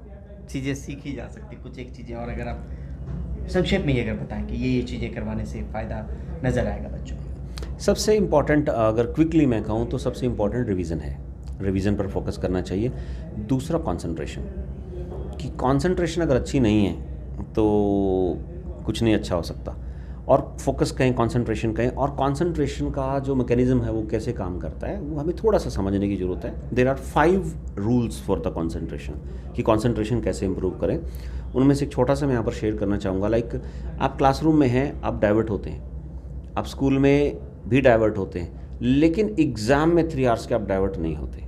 चीज़ें सीखी जा सकती, कुछ एक चीज़ें और अगर आप संक्षेप में ये अगर बताएं कि ये चीज़ें करवाने से फ़ायदा नज़र आएगा बच्चों को. सबसे इम्पॉर्टेंट अगर क्विकली मैं कहूँ तो सबसे इम्पॉर्टेंट रिवीजन है. रिवीजन पर फोकस करना चाहिए. दूसरा कंसंट्रेशन, कि कंसंट्रेशन अगर अच्छी नहीं है तो कुछ नहीं अच्छा हो सकता. और फोकस कहें, कंसंट्रेशन कहें, और कंसंट्रेशन का जो मैकेनिज्म है वो कैसे काम करता है वो हमें थोड़ा सा समझने की ज़रूरत है. There are 5 rules for the concentration, कि कंसंट्रेशन कैसे इंप्रूव करें. उनमें से एक छोटा सा मैं यहाँ पर शेयर करना चाहूँगा. लाइक आप क्लासरूम में हैं, आप डाइवर्ट होते हैं, आप स्कूल में भी डाइवर्ट होते हैं, लेकिन एग्ज़ाम में 3 आवर्स के आप डाइवर्ट नहीं होते.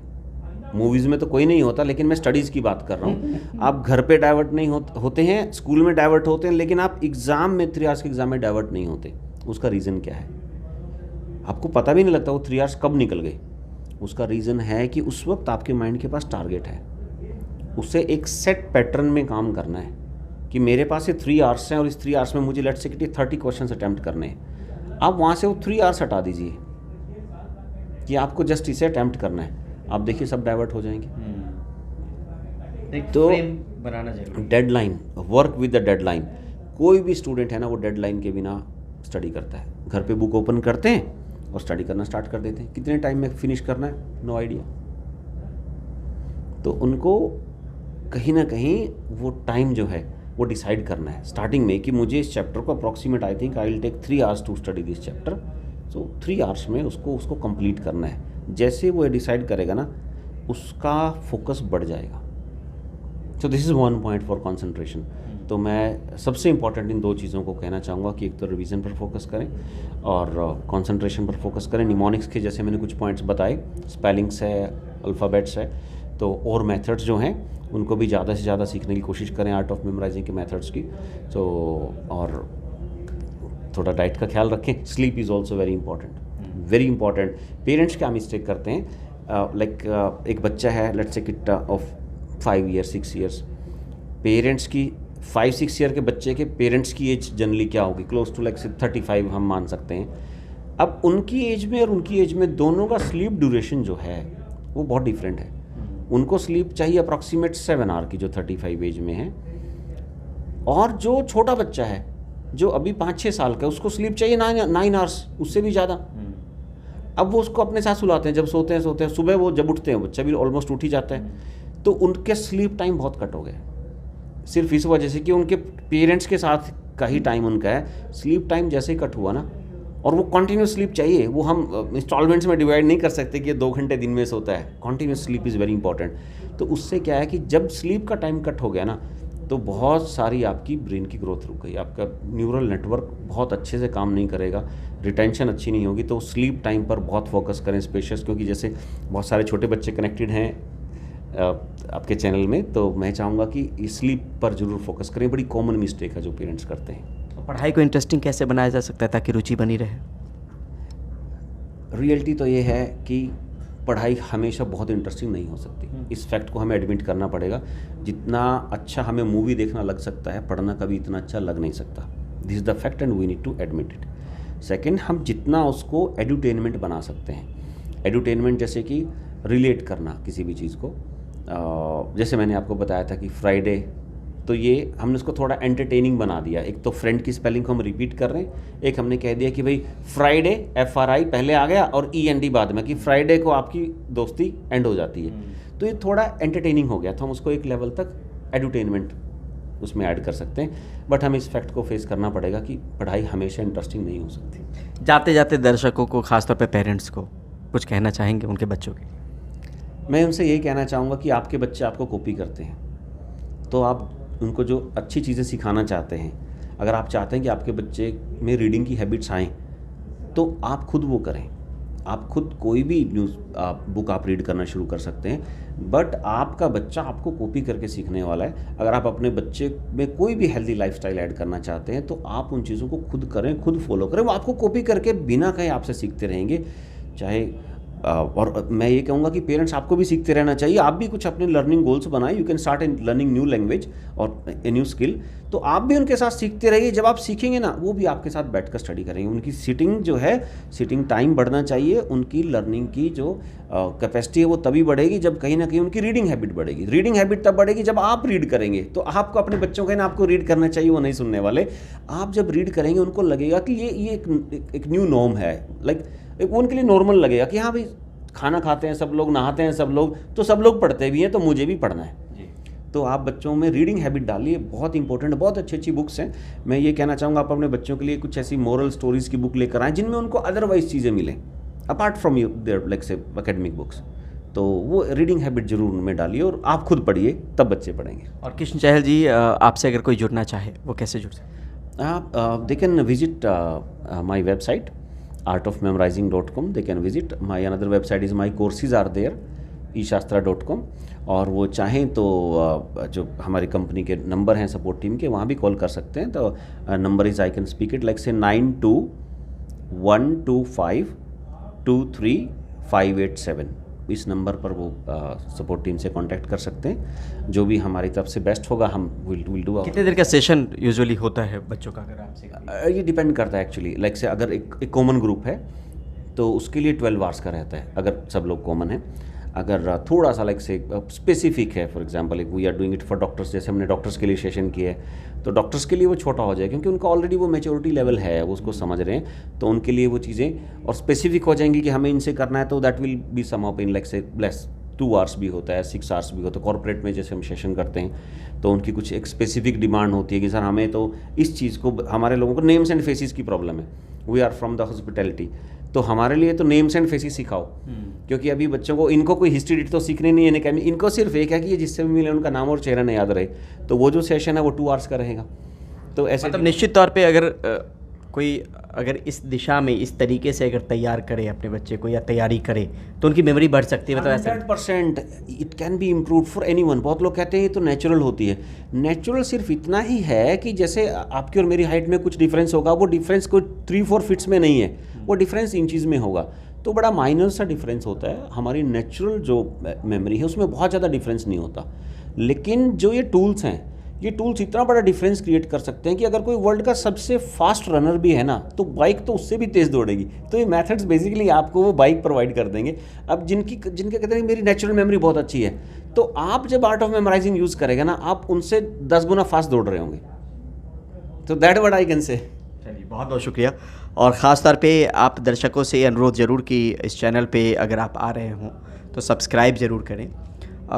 मूवीज़ में तो कोई नहीं होता, लेकिन मैं स्टडीज़ की बात कर रहा हूँ. आप घर पे डाइवर्ट नहीं होते हैं, स्कूल में डाइवर्ट होते हैं, लेकिन आप एग्ज़ाम में 3 आवर्स के एग्ज़ाम में डाइवर्ट नहीं होते. उसका रीज़न क्या है? आपको पता भी नहीं लगता वो 3 आवर्स कब निकल गए. उसका रीज़न है कि उस वक्त आपके माइंड के पास टारगेट है, उसे एक सेट पैटर्न में काम करना है कि मेरे पास ये 3 आवर्स हैं और इस 3 आवर्स में मुझे लेट्स से 30 क्वेश्चन अटैम्प्ट करने हैं. आप वहाँ से वो 3 आवर्स हटा दीजिए कि आपको जस्ट इसे अटैम्प्ट करना है. आप देखिए सब डाइवर्ट हो जाएंगे. तो बनाना जरूरी. Deadline, work with the deadline. कोई भी स्टूडेंट है ना वो डेडलाइन के बिना स्टडी करता है. घर पे बुक ओपन करते हैं और स्टडी करना स्टार्ट कर देते हैं. कितने टाइम में फिनिश करना है, नो आइडिया. तो उनको कहीं ना कहीं वो टाइम जो है वो डिसाइड करना है स्टार्टिंग में कि मुझे इस चैप्टर को approximate I think I will take 3 hours to study this chapter. So 3 hours में उसको कंप्लीट करना है. जैसे वो डिसाइड करेगा ना उसका फोकस बढ़ जाएगा. सो this is 1 point for concentration. तो मैं सबसे इंपॉर्टेंट इन 2 चीज़ों को कहना चाहूँगा कि एक तो रिवीजन पर फोकस करें और कंसंट्रेशन पर फोकस करें. निमोनिक्स के जैसे मैंने कुछ पॉइंट्स बताए, स्पेलिंग्स है, अल्फ़ाबेट्स है, तो और मेथड्स जो हैं उनको भी ज़्यादा से ज़्यादा सीखने की कोशिश करें, आर्ट ऑफ मेमोराइजिंग के मेथड्स की. तो और थोड़ा डाइट का ख्याल रखें. Sleep is also very important, very important. Parents क्या मिस्टेक करते हैं, लाइक एक बच्चा है let's say kid of 5 years 6 years. Parents की 5-6 ईयर के बच्चे के पेरेंट्स की एज जनरली क्या होगी, क्लोज टू लाइक 35 हम मान सकते हैं. अब उनकी एज में और उनकी एज में दोनों का स्लीप ड्यूरेशन जो है वो बहुत डिफरेंट है. उनको स्लीप चाहिए अप्रॉक्सीमेट 7 आवर की जो 35 एज में है, और जो छोटा बच्चा है जो अभी 5-6 साल का है उसको स्लीप चाहिए 9 आवर्स, उससे भी ज़्यादा। अब वो उसको अपने साथ सुलाते हैं, जब सोते हैं सुबह वो जब उठते हैं बच्चा भी ऑलमोस्ट उठ ही जाता है, तो उनके स्लीप टाइम बहुत कट हो गया सिर्फ इस वजह से कि उनके पेरेंट्स के साथ का ही टाइम उनका है। स्लीप टाइम जैसे ही कट हुआ ना, और वो कॉन्टीन्यूस स्लीप चाहिए, वो हम इंस्टॉलमेंट्स में डिवाइड नहीं कर सकते कि ये 2 घंटे दिन में सोता है। Continuous sleep is very important. तो उससे क्या है कि जब स्लीप का टाइम कट हो गया ना, तो बहुत सारी आपकी ब्रेन की ग्रोथ रुक गई, आपका न्यूरल नेटवर्क बहुत अच्छे से काम नहीं करेगा, रिटेंशन अच्छी नहीं होगी। तो स्लीप टाइम पर बहुत फोकस करें स्पेशस, क्योंकि जैसे बहुत सारे छोटे बच्चे कनेक्टेड हैं आपके चैनल में, तो मैं चाहूँगा कि स्लीप पर ज़रूर फोकस करें। बड़ी कॉमन मिस्टेक है जो पेरेंट्स करते हैं। पढ़ाई को इंटरेस्टिंग कैसे बनाया जा सकता है ताकि रुचि बनी रहे? रियलिटी तो ये है कि पढ़ाई हमेशा बहुत इंटरेस्टिंग नहीं हो सकती। इस फैक्ट को हमें एडमिट करना पड़ेगा। जितना अच्छा हमें मूवी देखना लग सकता है, पढ़ना कभी इतना अच्छा लग नहीं सकता। This is the fact and we need to admit it. Second, हम जितना उसको एडुटेनमेंट बना सकते हैं, एडुटेनमेंट जैसे कि रिलेट करना किसी भी चीज़ को, जैसे मैंने आपको बताया था कि फ्राइडे, तो ये हमने उसको थोड़ा एंटरटेनिंग बना दिया। एक तो फ्रेंड की स्पेलिंग को हम रिपीट कर रहे हैं, एक हमने कह दिया कि भाई फ्राइडे FRI पहले आ गया और END बाद में, कि फ्राइडे को आपकी दोस्ती एंड हो जाती है। तो ये थोड़ा एंटरटेनिंग हो गया, तो हम उसको एक लेवल तक एडुटेनमेंट उसमें ऐड कर सकते हैं। बट हमें इस फैक्ट को फेस करना पड़ेगा कि पढ़ाई हमेशा इंटरेस्टिंग नहीं हो सकती। जाते जाते दर्शकों को, खासतौर पे पेरेंट्स को, कुछ कहना चाहेंगे उनके बच्चों के? मैं उनसे यही कहना चाहूँगा कि आपके बच्चे आपको कॉपी करते हैं, तो आप उनको जो अच्छी चीज़ें सिखाना चाहते हैं, अगर आप चाहते हैं कि आपके बच्चे में रीडिंग की हैबिट्स आएँ, तो आप खुद वो करें। आप खुद कोई भी न्यूज़ बुक आप रीड करना शुरू कर सकते हैं, बट आपका बच्चा आपको कॉपी करके सीखने वाला है। अगर आप अपने बच्चे में कोई भी हेल्दी लाइफस्टाइल ऐड करना चाहते हैं, तो आप उन चीज़ों को खुद करें, खुद फॉलो करें। वो आपको कॉपी करके बिना कहे आपसे सीखते रहेंगे। चाहे और मैं ये कहूँगा कि पेरेंट्स आपको भी सीखते रहना चाहिए। आप भी कुछ अपने लर्निंग गोल्स बनाएं। You can start in learning new language और ए न्यू स्किल, तो आप भी उनके साथ सीखते रहिए। जब आप सीखेंगे ना, वो भी आपके साथ बैठकर स्टडी करेंगे। उनकी सीटिंग जो है, सीटिंग टाइम बढ़ना चाहिए। उनकी लर्निंग की जो कैपेसिटी है वो तभी बढ़ेगी जब कहीं ना कहीं उनकी रीडिंग हैबिट बढ़ेगी। रीडिंग हैबिट तब बढ़ेगी जब आप रीड करेंगे। तो आपको अपने बच्चों को ना आपको रीड करना चाहिए, वो नहीं सुनने वाले। आप जब रीड करेंगे उनको लगेगा कि ये एक न्यू नॉर्म है, लाइक उनके लिए नॉर्मल लगेगा कि हाँ भाई, खाना खाते हैं सब लोग, नहाते हैं सब लोग, तो सब लोग पढ़ते भी हैं, तो मुझे भी पढ़ना है। तो आप बच्चों में रीडिंग हैबिट डालिए, बहुत इंपॉर्टेंट। बहुत अच्छी अच्छी बुक्स हैं। मैं ये कहना चाहूँगा, आप अपने बच्चों के लिए कुछ ऐसी मोरल स्टोरीज़ की बुक लेकर आएँ जिनमें उनको अदरवाइज चीज़ें मिलें अपार्ट फ्रॉम देयर लाइक से एकेडमिक बुक्स। तो वो रीडिंग हैबिट जरूर उनमें डालिए और आप खुद पढ़िए, तब बच्चे पढ़ेंगे। और कृष्ण चहल जी, आपसे अगर कोई जुड़ना चाहे वो कैसे जुड़ सकते? आप they can visit my website artofmemorizing.com. They can visit my another website is my courses are there eShastra.com. और वो चाहें तो जो हमारी कंपनी के नंबर हैं सपोर्ट टीम के, वहाँ भी कॉल कर सकते हैं। तो number is, I can speak it like से 9212523587। इस नंबर पर वो सपोर्ट टीम से कांटेक्ट कर सकते हैं। जो भी हमारी तरफ से बेस्ट होगा हम विल डू। कितने देर का सेशन यूजुअली होता है बच्चों का, अगर आपसे? ये डिपेंड करता है एक्चुअली। लाइक से अगर एक कॉमन ग्रुप है तो उसके लिए 12 आवर्स का रहता है, अगर सब लोग कॉमन है। अगर थोड़ा सा लाइक से स्पेसिफिक है, for example we are doing it for doctors, जैसे हमने डॉक्टर्स के लिए सेशन किया है, तो डॉक्टर्स के लिए वो छोटा हो जाए क्योंकि उनका ऑलरेडी वो मैच्योरिटी लेवल है, वो उसको समझ रहे हैं। तो उनके लिए वो चीज़ें और स्पेसिफिक हो जाएंगी कि हमें इनसे करना है, तो that will be some of in like say less 2 hours भी होता है, 6 आवर्स भी होता है। कॉर्पोरेट में जैसे हम सेशन करते हैं तो उनकी कुछ एक स्पेसिफिक डिमांड होती है कि सर हमें तो इस चीज़ को, हमारे लोगों को नेम्स एंड फेसेस की प्रॉब्लम है, we are from the hospitality, तो हमारे लिए तो नेम्स एंड फेसेस सिखाओ। क्योंकि अभी बच्चों को, इनको कोई हिस्ट्री तो सीखने नहीं है, इनको सिर्फ एक है कि ये जिससे भी मिले उनका नाम और चेहरा नहीं याद रहे। तो वो जो सेशन है वो 2 आवर्स का रहेगा। तो ऐसे मतलब निश्चित तौर पे अगर कोई अगर इस दिशा में इस तरीके से अगर तैयार करे अपने बच्चे को या तैयारी करे तो उनकी मेमोरी बढ़ सकती है। मतलब 100% it can be improve for anyone. बहुत लोग कहते हैं ये तो नेचुरल होती है। नेचुरल सिर्फ इतना ही है कि जैसे आपकी और मेरी हाइट में कुछ डिफरेंस होगा, वो डिफरेंस कोई 3-4 फीट्स में नहीं है, वो डिफरेंस इंचज़ में होगा। तो बड़ा माइनर सा डिफरेंस होता है। हमारी नेचुरल जो मेमोरी है उसमें बहुत ज़्यादा डिफरेंस नहीं होता। लेकिन जो ये टूल्स हैं, ये टूल्स इतना बड़ा डिफरेंस क्रिएट कर सकते हैं कि अगर कोई वर्ल्ड का सबसे फास्ट रनर भी है ना, तो बाइक तो उससे भी तेज़ दौड़ेगी। तो ये मेथड्स बेसिकली आपको वो बाइक प्रोवाइड कर देंगे। अब जिनके कहते हैं मेरी नेचुरल मेमोरी बहुत अच्छी है, तो आप जब आर्ट ऑफ मेमोराइजिंग यूज़ करेगा ना, आप उनसे 10 गुना फास्ट दौड़ रहे होंगे। तो that what I can say. चलिए, बहुत बहुत शुक्रिया। और ख़ास तौर पे आप दर्शकों से अनुरोध ज़रूर कि इस चैनल पे अगर आप आ रहे हों तो सब्सक्राइब ज़रूर करें,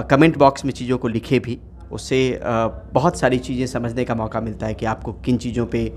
कमेंट बॉक्स में चीज़ों को लिखें भी, उससे बहुत सारी चीज़ें समझने का मौका मिलता है कि आपको किन चीज़ों पे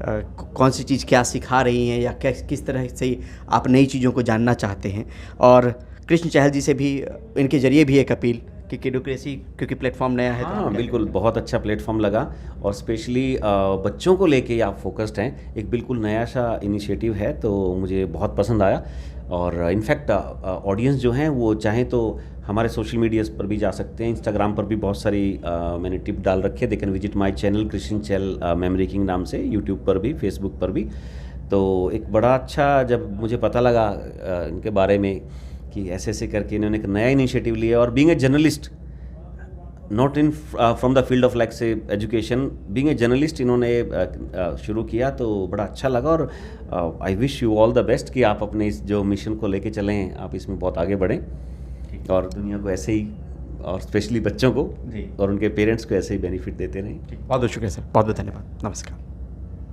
कौन सी चीज़ क्या सिखा रही हैं या किस तरह से आप नई चीज़ों को जानना चाहते हैं। और कृष्ण चहल जी से भी इनके ज़रिए भी एक अपील कि किडोक्रेसी क्योंकि प्लेटफॉर्म नया है। हाँ बिल्कुल, बहुत अच्छा प्लेटफॉर्म लगा और स्पेशली बच्चों को लेके आप फोकस्ड हैं, एक बिल्कुल नया सा इनिशिएटिव है, तो मुझे बहुत पसंद आया। और इनफैक्ट ऑडियंस जो हैं वो चाहें तो हमारे सोशल मीडियाज़ पर भी जा सकते हैं, इंस्टाग्राम पर भी बहुत सारी मैंने टिप डाल रखे, they can visit my channel Krishna Chahal memory king नाम से, यूट्यूब पर भी, फेसबुक पर भी। तो एक बड़ा अच्छा जब मुझे पता लगा इनके बारे में कि ऐसे करके इन्होंने एक नया इनिशिएटिव लिया, और being a journalist not in from the field of like से एजुकेशन, बीइंग ए जर्नलिस्ट इन्होंने शुरू किया, तो बड़ा अच्छा लगा। और I wish you all the best कि आप अपने इस जो मिशन को लेके चलें, आप इसमें बहुत आगे बढ़ें और दुनिया को ऐसे ही, और स्पेशली बच्चों को और उनके पेरेंट्स को ऐसे ही बेनिफिट देते रहें। बहुत बहुत शुक्रिया सर, बहुत बहुत धन्यवाद, नमस्कार।